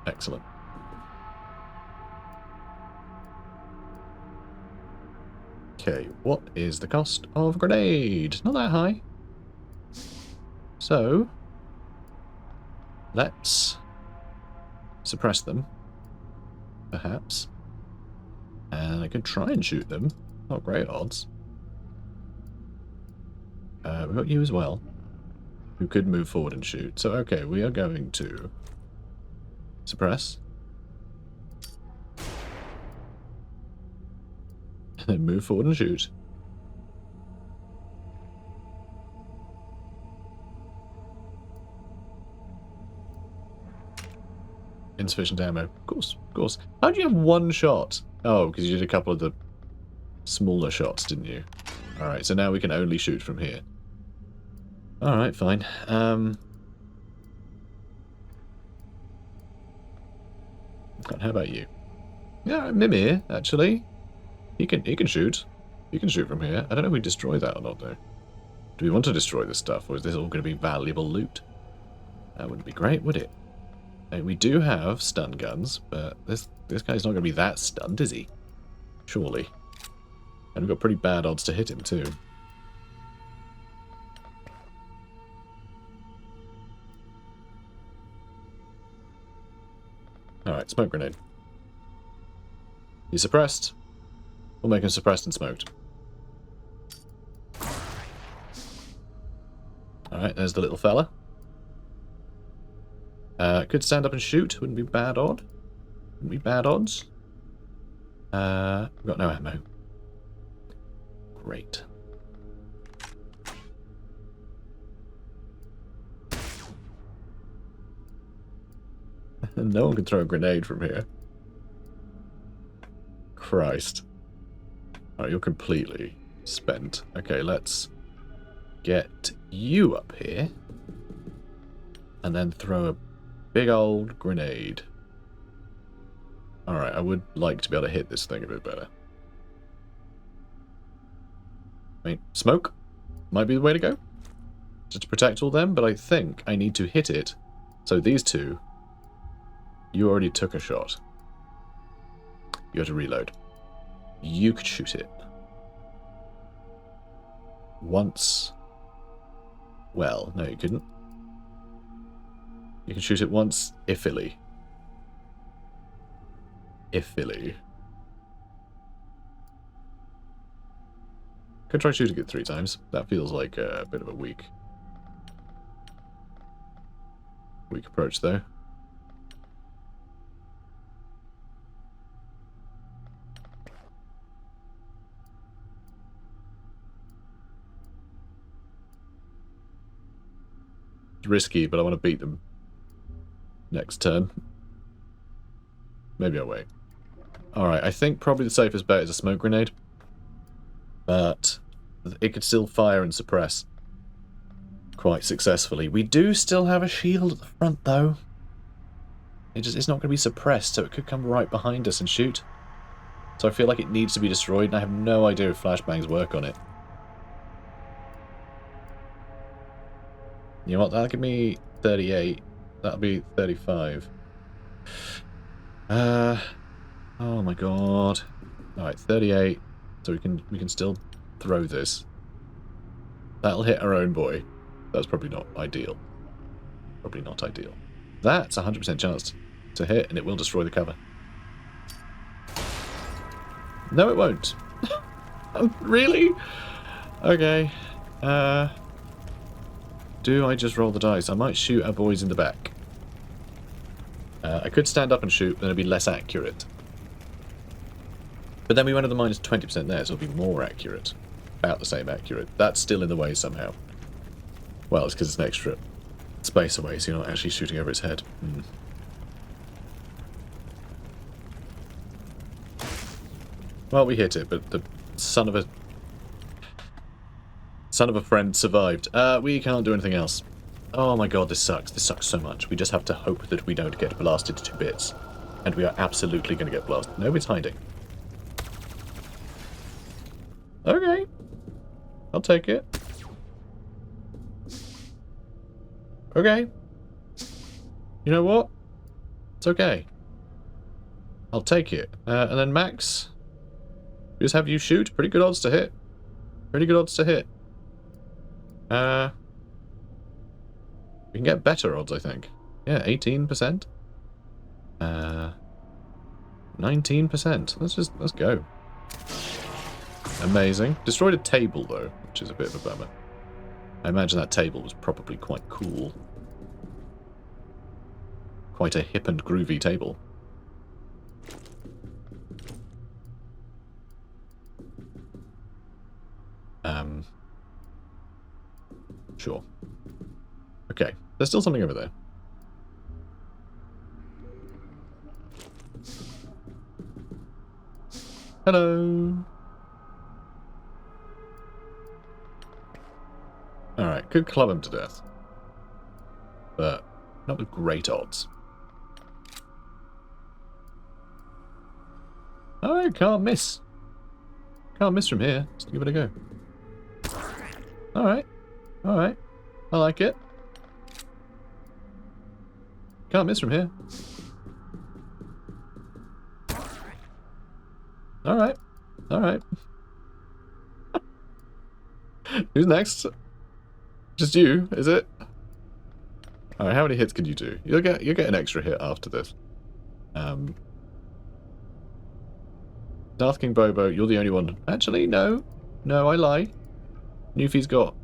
Excellent. Okay, what is the cost of a grenade? Not that high. So, let's suppress them, perhaps. And I could try and shoot them. Not great odds. We've got you as well, who could move forward and shoot. So, okay, we are going to suppress. And then move forward and shoot. Insufficient ammo. Of course, of course. How do you have one shot? Oh, because you did a couple of the smaller shots, didn't you? Alright, so now we can only shoot from here. Alright, fine. How about you? Yeah, Mimir, actually. He can shoot. He can shoot from here. I don't know if we destroy that or not, though. Do we want to destroy this stuff, or is this all going to be valuable loot? That wouldn't be great, would it? And we do have stun guns, but this guy's not going to be that stunned, is he? Surely. And we've got pretty bad odds to hit him, too. Alright, smoke grenade. He's suppressed. We'll make him suppressed and smoked. Alright, there's the little fella. Could stand up and shoot. Wouldn't be bad odd. Wouldn't be bad odds. We've got no ammo. Great. No one can throw a grenade from here. Christ. Oh, you're completely spent. Okay, let's get you up here. And then throw a big old grenade. Alright, I would like to be able to hit this thing a bit better. I mean, smoke might be the way to go. Just to protect all them, but I think I need to hit it. So these two, you already took a shot. You have to reload. You could shoot it. Once. Well, no, you couldn't. You can shoot it once, iffily. Iffily. Could try shooting it 3 times. That feels like a bit of a weak approach, though. It's risky, but I want to beat them next turn. Maybe I'll wait. Alright, I think probably the safest bet is a smoke grenade. But it could still fire and suppress quite successfully. We do still have a shield at the front, though. It's not going to be suppressed, so it could come right behind us and shoot. So I feel like it needs to be destroyed, and I have no idea if flashbangs work on it. You know what? That'll give me 38. That'll be 35. Oh my god. Alright, 38. So we can still throw this. That'll hit our own boy. That's probably not ideal. Probably not ideal. That's a 100% chance to hit, and it will destroy the cover. No, it won't. Oh, really? Okay. Do I just roll the dice? I might shoot our boys in the back. I could stand up and shoot, then it'd be less accurate. But then we went to the minus 20% there, so it'll be more accurate. about the same accurate. That's still in the way somehow. Well, it's because it's an extra space away, so you're not actually shooting over its head. Well, we hit it, but the son of a friend survived. We can't do anything else. Oh my god, this sucks. This sucks so much. We just have to hope that we don't get blasted to bits. And we are absolutely going to get blasted. Nobody's hiding. Okay. I'll take it. Okay. You know what? It's okay. I'll take it. And then Max, we just have you shoot. Pretty good odds to hit. Pretty good odds to hit. We can get better odds, I think. Yeah, 18%. 19%. Let's go. Amazing. Destroyed a table, though, which is a bit of a bummer. I imagine that table was probably quite cool. Quite a hip and groovy table. Sure. Okay, there's still something over there. Hello. Alright, could club him to death. But not with great odds. Alright, can't miss. Can't miss from here. Just give it a go. Alright. Alright. I like it. Can't miss from here. Alright. Alright. Who's next? Just you, is it? Alright, how many hits can you do? You'll get an extra hit after this. Darth King Bobo, you're the only one. Actually, no. No, I lie. Newfie's got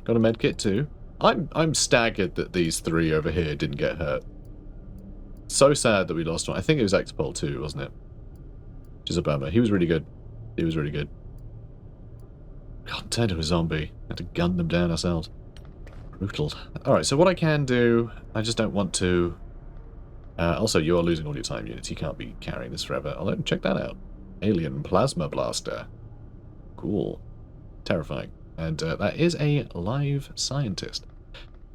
a medkit too. I'm staggered that these three over here didn't get hurt. So sad that we lost one. I think it was X-Pol too, wasn't it? Which is a bummer. He was really good. He was really good. God, turned into a zombie. Had to gun them down ourselves. Brutal. Alright, so what I can do, I just don't want to... also, you are losing all your time units. You can't be carrying this forever. Although, check that out. Alien Plasma Blaster. Cool. Terrifying. And that is a live scientist.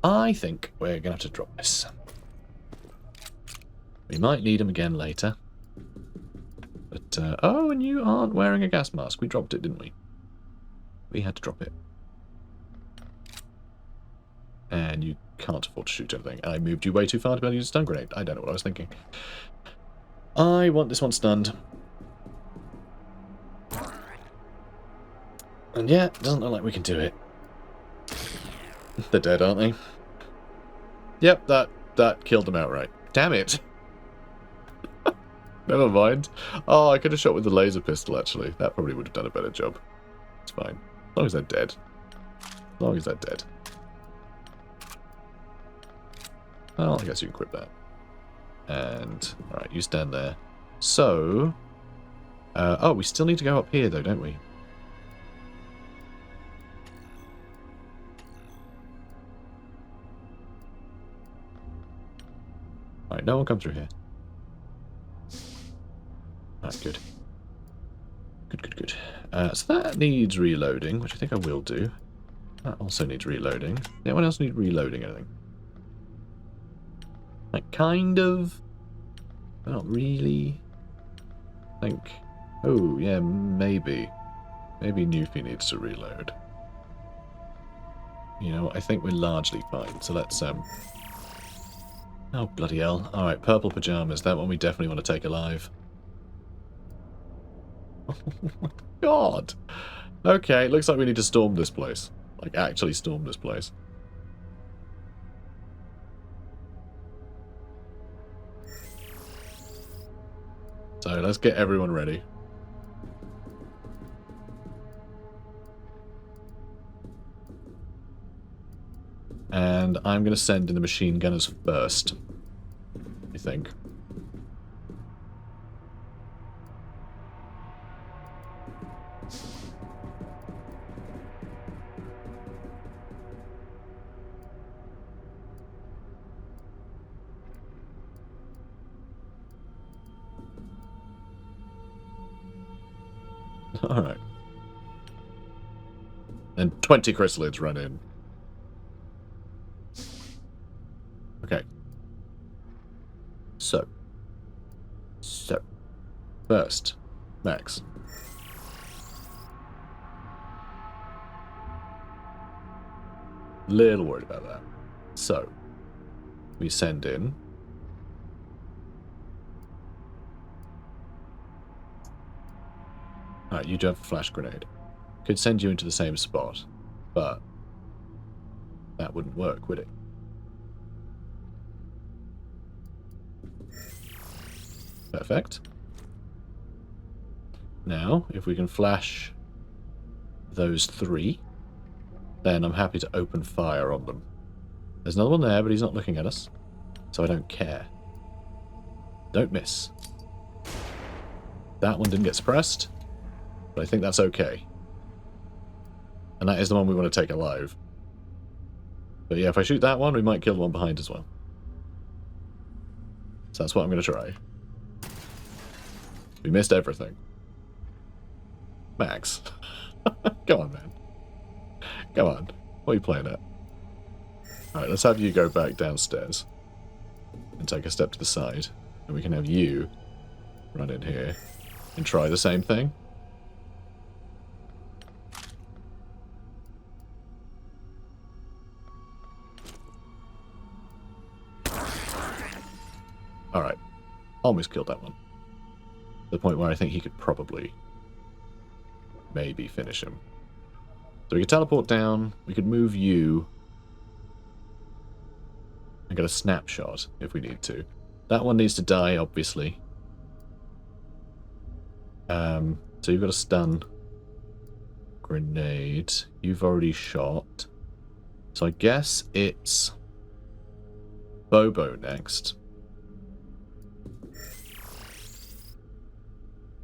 I think we're going to have to drop this. We might need him again later. But, oh, and you aren't wearing a gas mask. We dropped it, didn't we? We had to drop it. And you can't afford to shoot everything. I moved you way too far to be able to use a stun grenade. I don't know what I was thinking. I want this one stunned. And yeah, it doesn't look like we can do it. They're dead, aren't they? Yep, that killed them outright. Damn it! Never mind. Oh, I could have shot with the laser pistol, actually. That probably would have done a better job. It's fine. As long as they're dead. As long as they're dead. Well, I guess you can equip that. And, alright, you stand there. So... oh, we still need to go up here, though, don't we? Alright, no one come through here. Alright, good. Good. So that needs reloading, which I think I will do. That also needs reloading. Does anyone else need reloading anything? Like, kind of. But not really. I think... Oh, yeah, maybe. Maybe Newfie needs to reload. You know, I think we're largely fine, so let's, Oh, bloody hell. Alright, purple pajamas. That one we definitely want to take alive. Oh my god! Okay, looks like we need to storm this place. Like, actually storm this place. So, let's get everyone ready. And I'm going to send in the machine gunners first, I think. Alright. And 20 chrysalids run in. Okay. So. First, Max. Little worried about that. So, we send in. Alright, you do have a flash grenade. Could send you into the same spot, but that wouldn't work, would it? Perfect. Now, if we can flash those 3, then I'm happy to open fire on them. There's another one there, but he's not looking at us, so I don't care. Don't miss. That one didn't get suppressed, but I think that's okay. And that is the one we want to take alive. But yeah, if I shoot that one, we might kill the one behind as well. So that's what I'm going to try. We missed everything. Max. Come on, man. Come on. What are you playing at? Alright, let's have you go back downstairs. And take a step to the side. And we can have you run in here and try the same thing. Alright. Almost killed that one. To the point where I think he could probably maybe finish him. So we could teleport down, we could move you and get a snapshot if we need to. That one needs to die, obviously. So you've got a stun grenade. You've already shot. So I guess it's Bobo next.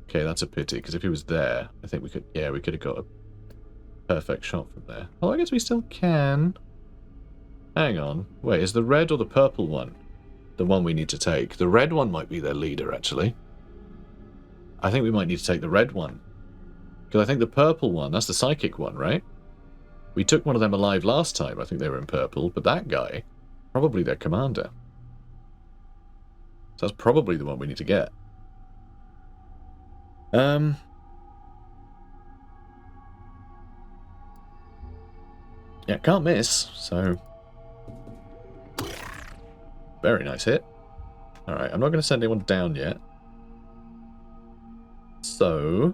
Okay, that's a pity, because if he was there, I think we could, yeah, we could have got a perfect shot from there. Well, I guess we still can. Hang on. Wait, is the red or the purple one the one we need to take? The red one might be their leader, actually. I think we might need to take the red one. Because I think the purple one, that's the psychic one, right? We took one of them alive last time. I think they were in purple, but that guy, probably their commander. So that's probably the one we need to get. Yeah, can't miss, so... Very nice hit. Alright, I'm not going to send anyone down yet. So...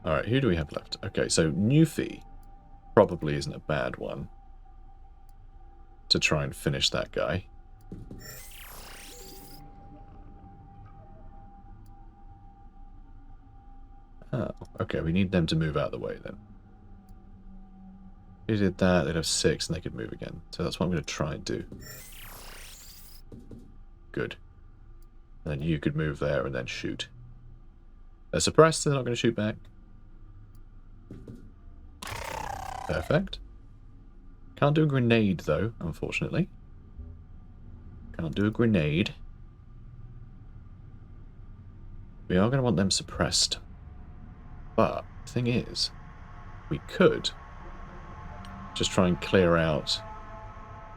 Alright, who do we have left? Okay, so Newfie probably isn't a bad one to try and finish that guy. Oh, okay, we need them to move out of the way then. If they did that, they'd have 6 and they could move again. So that's what I'm going to try and do. Good. And then you could move there and then shoot. They're suppressed, so they're not going to shoot back. Perfect. Can't do a grenade though, unfortunately. Can't do a grenade. We are going to want them suppressed. But the thing is, we could just try and clear out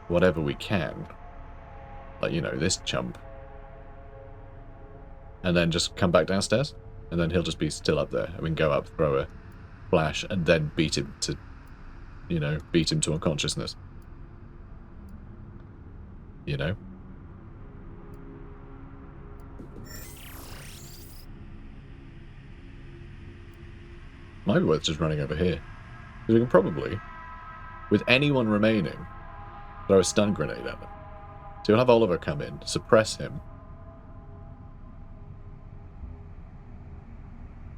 whatever we can. Like, you know, this chump. And then just come back downstairs. And then he'll just be still up there. And we can go up, throw a flash, and then beat him to, you know, beat him to unconsciousness. You know? Might be worth just running over here. Because we can probably, with anyone remaining, throw a stun grenade at them. So you'll have Oliver come in, suppress him.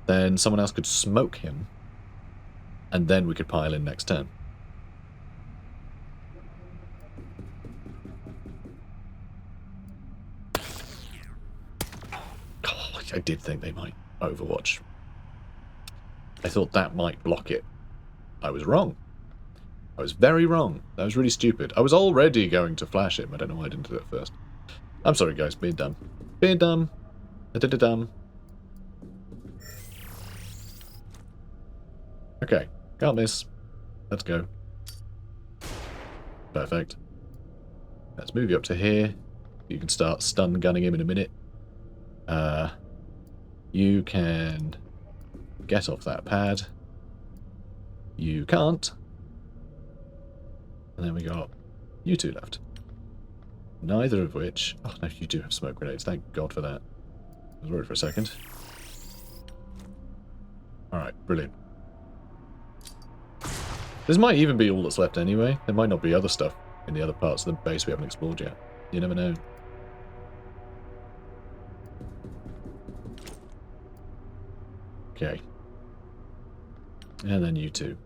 Then someone else could smoke him. And then we could pile in next turn. Oh, I did think they might Overwatch. I thought that might block it. I was wrong. I was very wrong. That was really stupid. I was already going to flash him. I don't know why I didn't do that first. I'm sorry, guys. Being dumb. Being dumb. I did it dumb. Okay, can't miss. Let's go. Perfect. Let's move you up to here. You can start stun gunning him in a minute. You can get off that pad. You can't. And then we got you two left. Neither of which... Oh, no, you do have smoke grenades. Thank God for that. I was worried for a second. Alright, brilliant. This might even be all that's left anyway. There might not be other stuff in the other parts of the base we haven't explored yet. You never know. Okay. And then you two.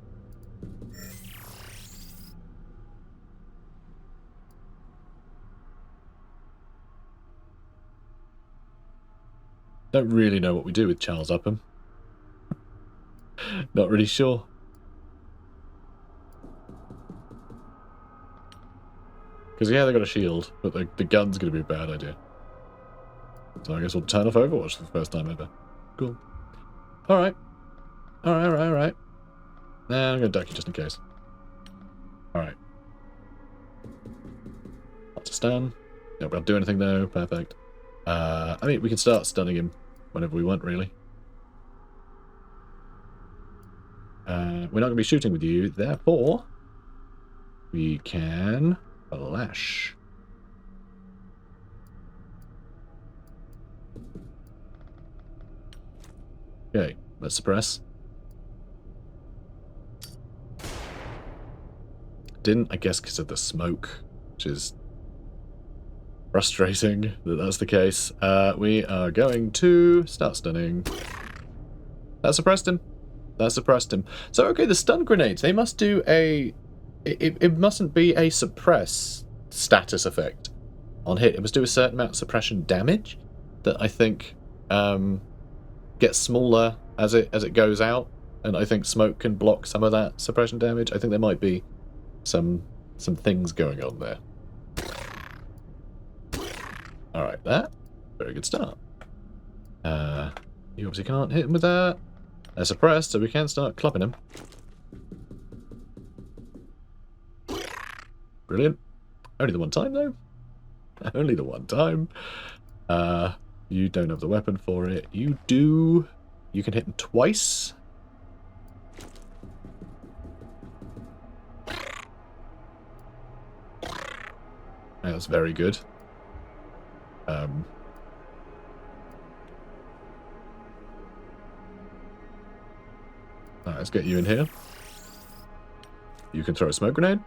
Don't really know what we do with Charles Upham. Not really sure. Because, yeah, they got a shield, but the gun's going to be a bad idea. So I guess we'll turn off Overwatch for the first time ever. Cool. Alright. Alright. Nah, I'm going to duck you just in case. Alright. Lots of stun. Don't be able to do anything though. Perfect. I mean, we can start stunning him whenever we want, really. We're not going to be shooting with you, therefore we can flash. Okay, let's suppress. Didn't, I guess, because of the smoke, which is frustrating that that's the case. We are going to start stunning. That suppressed him. That suppressed him. So, okay, the stun grenades, they must do a... It mustn't be a suppress status effect on hit. It must do a certain amount of suppression damage that I think gets smaller as it goes out. And I think smoke can block some of that suppression damage. I think there might be some things going on there. Alright, that. Very good start. You obviously can't hit him with that. They're suppressed, so we can start clubbing him. Brilliant. Only the one time, though. Only the one time. You don't have the weapon for it. You do. You can hit him twice. That's very good. Alright, let's get you in here. You can throw a smoke grenade.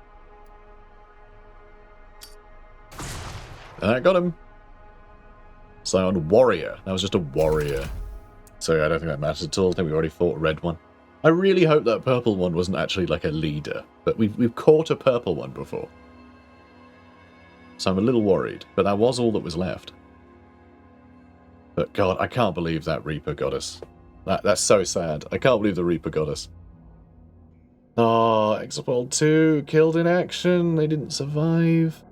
I got him. Scion Warrior. That was just a warrior. So I don't think that matters at all. I think we already fought a red one. I really hope that purple one wasn't actually like a leader. But we've caught a purple one before. So I'm a little worried. But that was all that was left. But God, I can't believe that Reaper got us. That's so sad. I can't believe the Reaper got us. Oh, Exopol 2 killed in action. They didn't survive.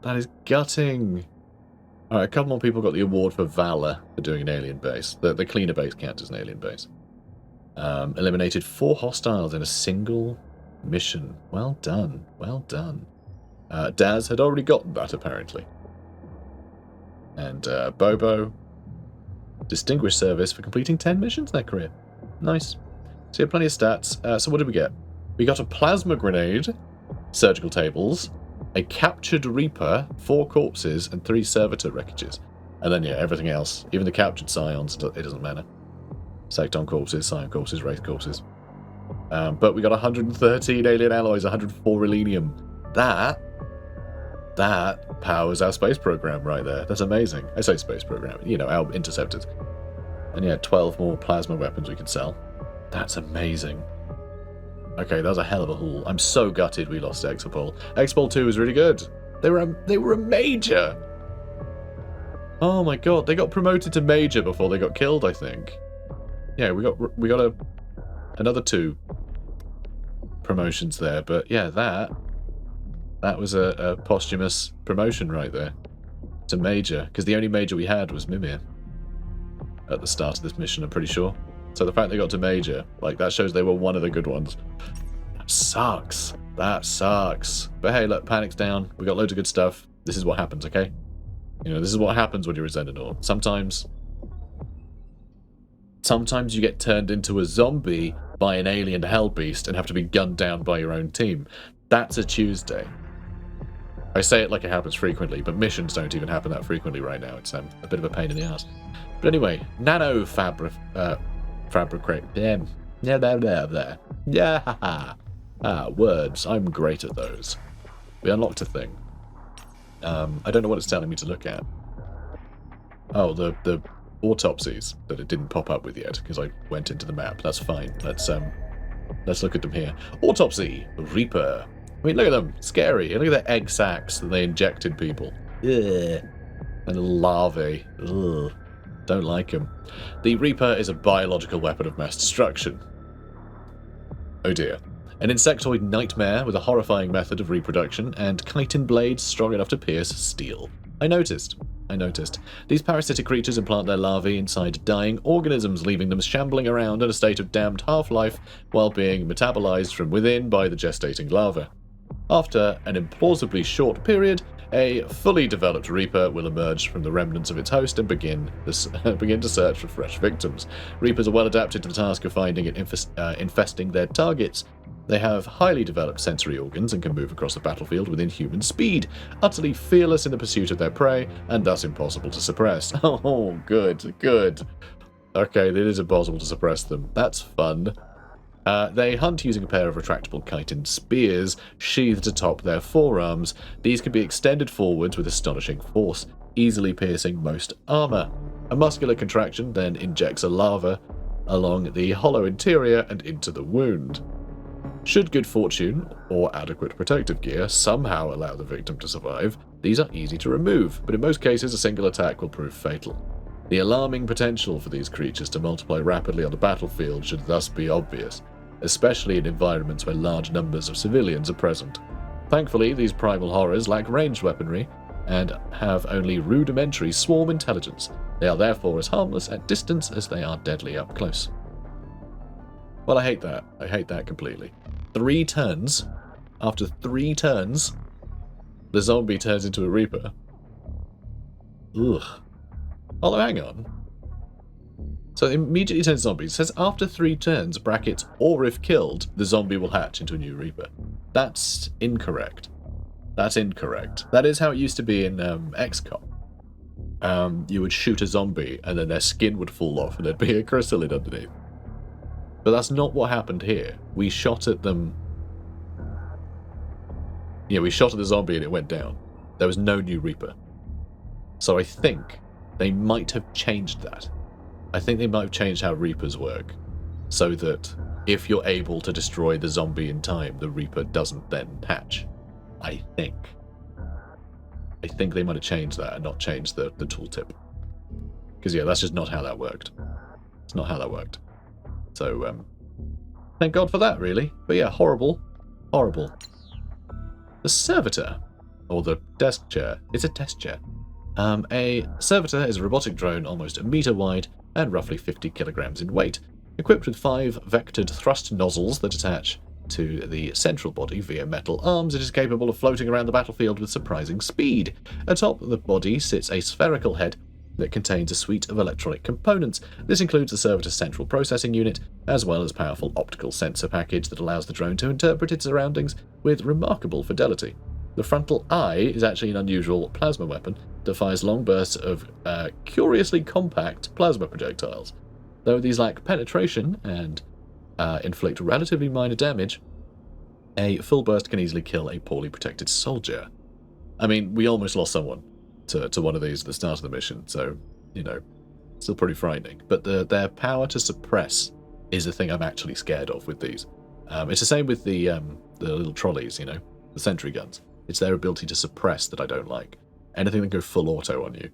That is gutting. Alright, a couple more people got the award for Valor for doing an alien base. The cleaner base counts as an alien base. Eliminated 4 hostiles in a single mission. Well done. Well done. Daz had already gotten that, apparently. And Bobo. Distinguished service for completing 10 missions in their career. Nice. So you have plenty of stats. So what did we get? We got a plasma grenade, surgical tables, a captured Reaper, 4 corpses, and 3 servitor wreckages. And then, yeah, everything else. Even the captured Scions, it doesn't matter. Secton corpses, Scion corpses, Wraith corpses. But we got 113 alien alloys, 104 Relenium. That powers our space program right there. That's amazing. I say space program, you know, our interceptors. And yeah, 12 more plasma weapons we can sell. That's amazing. Okay, that was a hell of a haul. I'm so gutted we lost Exopol. Exopol 2 was really good. They were a major. Oh my god, they got promoted to major before they got killed, I think. Yeah, we got another 2 promotions there, but yeah, that was a posthumous promotion right there to major, because the only major we had was Mimir at the start of this mission, I'm pretty sure. So the fact they got to major, like, that shows they were one of the good ones. That sucks. That sucks. But hey, look, panic's down. We got loads of good stuff. This is what happens, okay? You know, this is what happens when you're a Xenonaut. Sometimes you get turned into a zombie by an alien hellbeast and have to be gunned down by your own team. That's a Tuesday. I say it like it happens frequently, but missions don't even happen that frequently right now. It's a bit of a pain in the ass. But anyway, nano fabricate. Words. I'm great at those. We unlocked a thing. I don't know what it's telling me to look at. Oh, the autopsies that it didn't pop up with yet because I went into the map. That's fine. Let's look at them here. Autopsy, Reaper. I mean, look at them. Scary. Look at the egg sacs that they injected people. Ugh. And larvae. Ugh. Don't like them. The Reaper is a biological weapon of mass destruction. Oh dear. An insectoid nightmare with a horrifying method of reproduction and chitin blades strong enough to pierce steel. I noticed. These parasitic creatures implant their larvae inside dying organisms, leaving them shambling around in a state of damned half-life while being metabolized from within by the gestating larva. After an implausibly short period, a fully developed Reaper will emerge from the remnants of its host and begin to search for fresh victims. Reapers are well adapted to the task of finding and infesting their targets. They have highly developed sensory organs and can move across the battlefield with inhuman speed, utterly fearless in the pursuit of their prey, and thus impossible to suppress. Oh, good. Okay, it is impossible to suppress them. That's fun. They hunt using a pair of retractable chitin spears sheathed atop their forearms. These can be extended forwards with astonishing force, easily piercing most armor. A muscular contraction then injects a larva along the hollow interior and into the wound. Should good fortune or adequate protective gear somehow allow the victim to survive, these are easy to remove, but in most cases a single attack will prove fatal. The alarming potential for these creatures to multiply rapidly on the battlefield should thus be obvious, especially in environments where large numbers of civilians are present. Thankfully, these primal horrors lack ranged weaponry and have only rudimentary swarm intelligence. They are therefore as harmless at distance as they are deadly up close. Well, I hate that. I hate that completely. 3 turns. After 3 turns, the zombie turns into a Reaper. Ugh. Although, hang on. So it immediately turns zombie. It says after 3 turns, brackets, or if killed, the zombie will hatch into a new Reaper. That's incorrect. That's incorrect. That is how it used to be in XCOM. You would shoot a zombie, and then their skin would fall off, and there'd be a chrysalid underneath. But that's not what happened here. We shot at them. Yeah, we shot at the zombie and it went down. There was no new Reaper. So I think they might have changed that. I think they might have changed how Reapers work. So that if you're able to destroy the zombie in time, the Reaper doesn't then hatch. I think they might have changed that and not changed the tooltip. Because yeah, that's just not how that worked. It's not how that worked. So, thank God for that, really. But yeah, horrible. Horrible. The servitor, or the desk chair, it's a desk chair. A servitor is a robotic drone almost a meter wide and roughly 50 kilograms in weight, equipped with 5 vectored thrust nozzles that attach to the central body via metal arms. It is capable of floating around the battlefield with surprising speed. Atop the body sits a spherical head that contains a suite of electronic components. This includes the servitor's central processing unit, as well as powerful optical sensor package that allows the drone to interpret its surroundings with remarkable fidelity. The frontal eye is actually an unusual plasma weapon that fires long bursts of curiously compact plasma projectiles. Though these lack penetration and inflict relatively minor damage, a full burst can easily kill a poorly protected soldier. I mean, we almost lost someone to one of these at the start of the mission, so, you know, still pretty frightening. But their power to suppress is the thing I'm actually scared of with these. It's the same with the little trolleys, you know, the sentry guns. It's their ability to suppress that I don't like. Anything that goes full auto on you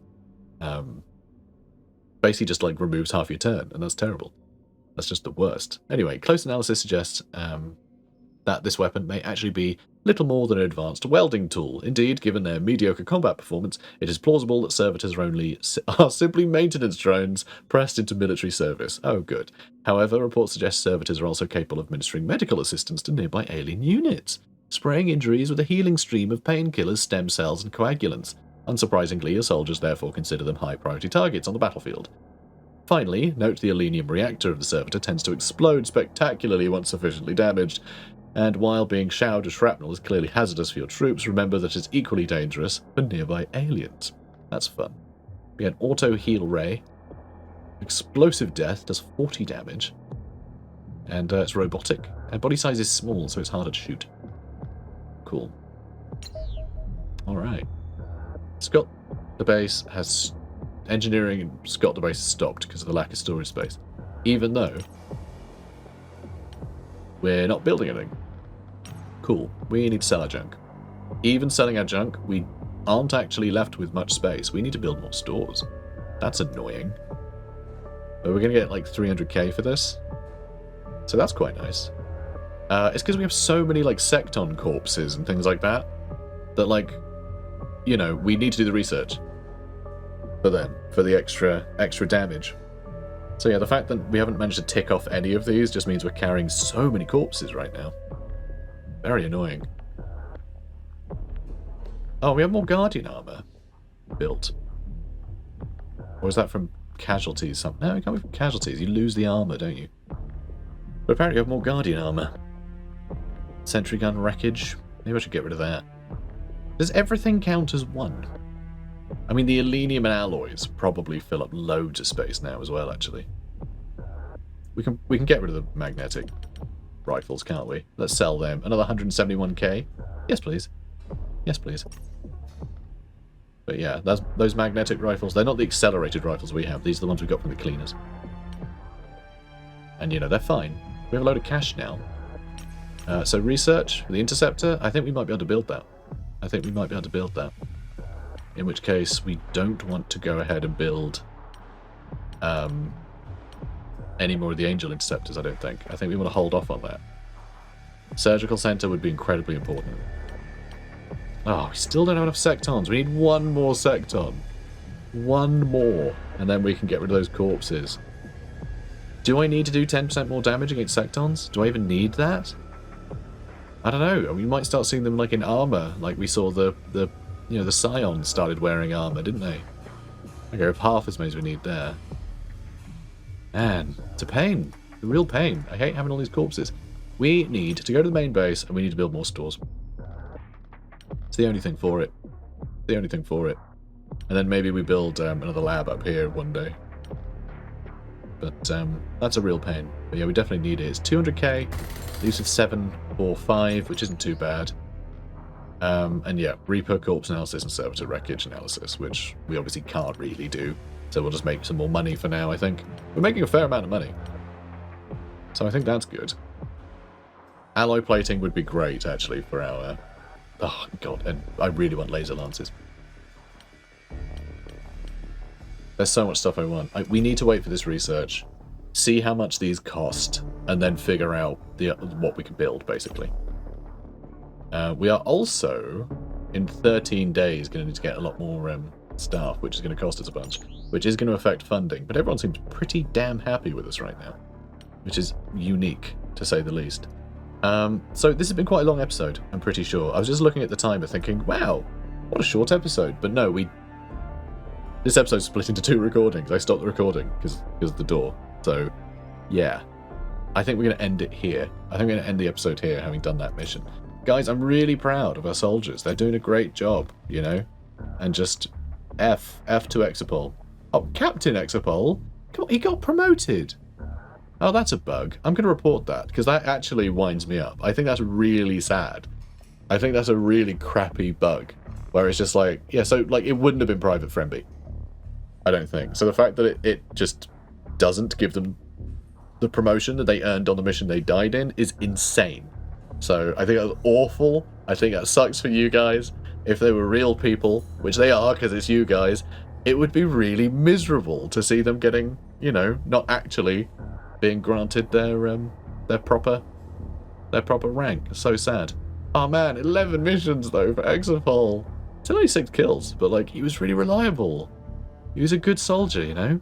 basically just like removes half your turn, and that's terrible. That's just the worst. Anyway, close analysis suggests that this weapon may actually be little more than an advanced welding tool. Indeed, given their mediocre combat performance, it is plausible that servitors are simply maintenance drones pressed into military service. Oh, good. However, reports suggest servitors are also capable of administering medical assistance to nearby alien units, spraying injuries with a healing stream of painkillers, stem cells, and coagulants. Unsurprisingly, your soldiers therefore consider them high-priority targets on the battlefield. Finally, note the alenium reactor of the servitor tends to explode spectacularly once sufficiently damaged, and while being showered with shrapnel is clearly hazardous for your troops, remember that it's equally dangerous for nearby aliens. That's fun. We had auto-heal ray. Explosive death does 40 damage. And it's robotic. And body size is small, so it's harder to shoot. Cool. Alright. Scott the base has... Engineering in Scott the base stopped because of the lack of storage space. Even though we're not building anything. Cool. We need to sell our junk. Even selling our junk, we aren't actually left with much space. We need to build more stores. That's annoying. But we're going to get like 300k for this. So that's quite nice. It's because we have so many like secton corpses and things like that. That like, you know, we need to do the research. For them. For the extra damage. So yeah, the fact that we haven't managed to tick off any of these just means we're carrying so many corpses right now. Very annoying. Oh, we have more Guardian armor built. Or is that from casualties? No, it can't be from casualties. You lose the armor, don't you? But apparently you have more Guardian armor. Sentry gun wreckage. Maybe I should get rid of that. Does everything count as one? I mean, the Elenium and alloys probably fill up loads of space now as well, actually. We can get rid of the magnetic rifles, can't we? Let's sell them. Another 171k? Yes, please. Yes, please. But yeah, those magnetic rifles, they're not the accelerated rifles we have. These are the ones we got from the cleaners. And, you know, they're fine. We have a load of cash now. So research, the interceptor, I think we might be able to build that. I think we might be able to build that. In which case, we don't want to go ahead and build any more of the Angel Interceptors, I don't think. I think we want to hold off on that. Surgical Center would be incredibly important. Oh, we still don't have enough sectons. We need one more secton. One more. And then we can get rid of those corpses. Do I need to do 10% more damage against sectons? Do I even need that? I don't know. We might start seeing them like in armor, like we saw the you know, the Scions started wearing armor, didn't they? Okay, half as many as we need there. Man, it's a pain. A real pain. I hate having all these corpses. We need to go to the main base, and we need to build more stores. It's the only thing for it. The only thing for it. And then maybe we build another lab up here one day. But that's a real pain. But yeah, we definitely need it. It's 200k, use of 745, which isn't too bad. And yeah, Reaper corpse analysis and servitor wreckage analysis, which we obviously can't really do. So we'll just make some more money for now, I think. We're making a fair amount of money. So I think that's good. Alloy plating would be great, actually, for our... Oh, God, and I really want laser lances. There's so much stuff I want. We need to wait for this research, see how much these cost, and then figure out what we can build, basically. We are also, in 13 days, going to need to get a lot more staff, which is going to cost us a bunch, which is going to affect funding. But everyone seems pretty damn happy with us right now, which is unique, to say the least. So this has been quite a long episode, I'm pretty sure. I was just looking at the timer thinking, wow, what a short episode. But no, this episode's split into 2 recordings. I stopped the recording because of the door. So, yeah. I think we're going to end it here. I think we're going to end the episode here, having done that mission. Guys, I'm really proud of our soldiers. They're doing a great job, you know? And just F to Exapol. Oh, Captain Exapol? Come on, he got promoted. Oh, that's a bug. I'm going to report that, because that actually winds me up. I think that's really sad. I think that's a really crappy bug, where it's just like, yeah, so like it wouldn't have been private friendly. I don't think. So the fact that it just doesn't give them the promotion that they earned on the mission they died in is insane. So I think that's awful. I think that sucks for you guys. If they were real people, which they are because it's you guys, it would be really miserable to see them getting, you know, not actually being granted their proper rank. It's so sad. Oh man, 11 missions though for Exafol. It's only 6 kills, but like he was really reliable. He was a good soldier, you know?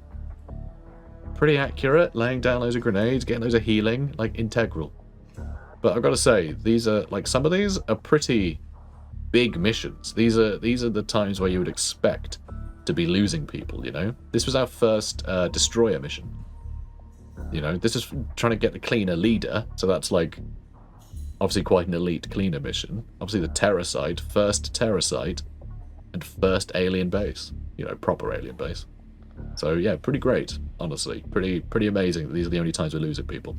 Pretty accurate, laying down loads of grenades, getting loads of healing, like integral. But I've got to say, these are like some of these are pretty big missions. These are the times where you would expect to be losing people, you know? This was our first destroyer mission. You know, this is trying to get the cleaner leader, so that's like obviously quite an elite cleaner mission. Obviously the terror site, first terror site, and first alien base. You know, proper alien base. So yeah, pretty great, honestly. Pretty amazing that these are the only times we're losing people.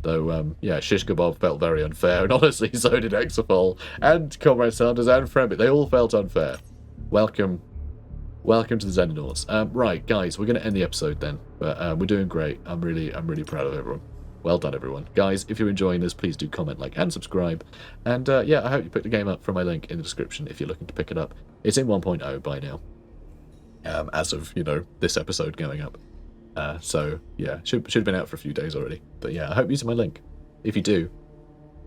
Though, yeah, Shish Kebab felt very unfair, and honestly, so did Exafol, and Comrade Sanders, and Fremit. They all felt unfair. Welcome to the XENONAUTS. Right, guys, we're going to end the episode then. But we're doing great. I'm really proud of everyone. Well done, everyone. Guys, if you're enjoying this, please do comment, like, and subscribe. And, yeah, I hope you picked the game up from my link in the description if you're looking to pick it up. It's in 1.0 by now. As of, you know, this episode going up. So, yeah, should have been out for a few days already. But, yeah, I hope you use my link. If you do,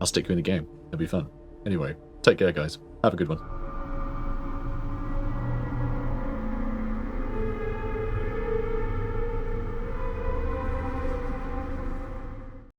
I'll stick you in the game. It'll be fun. Anyway, take care, guys. Have a good one.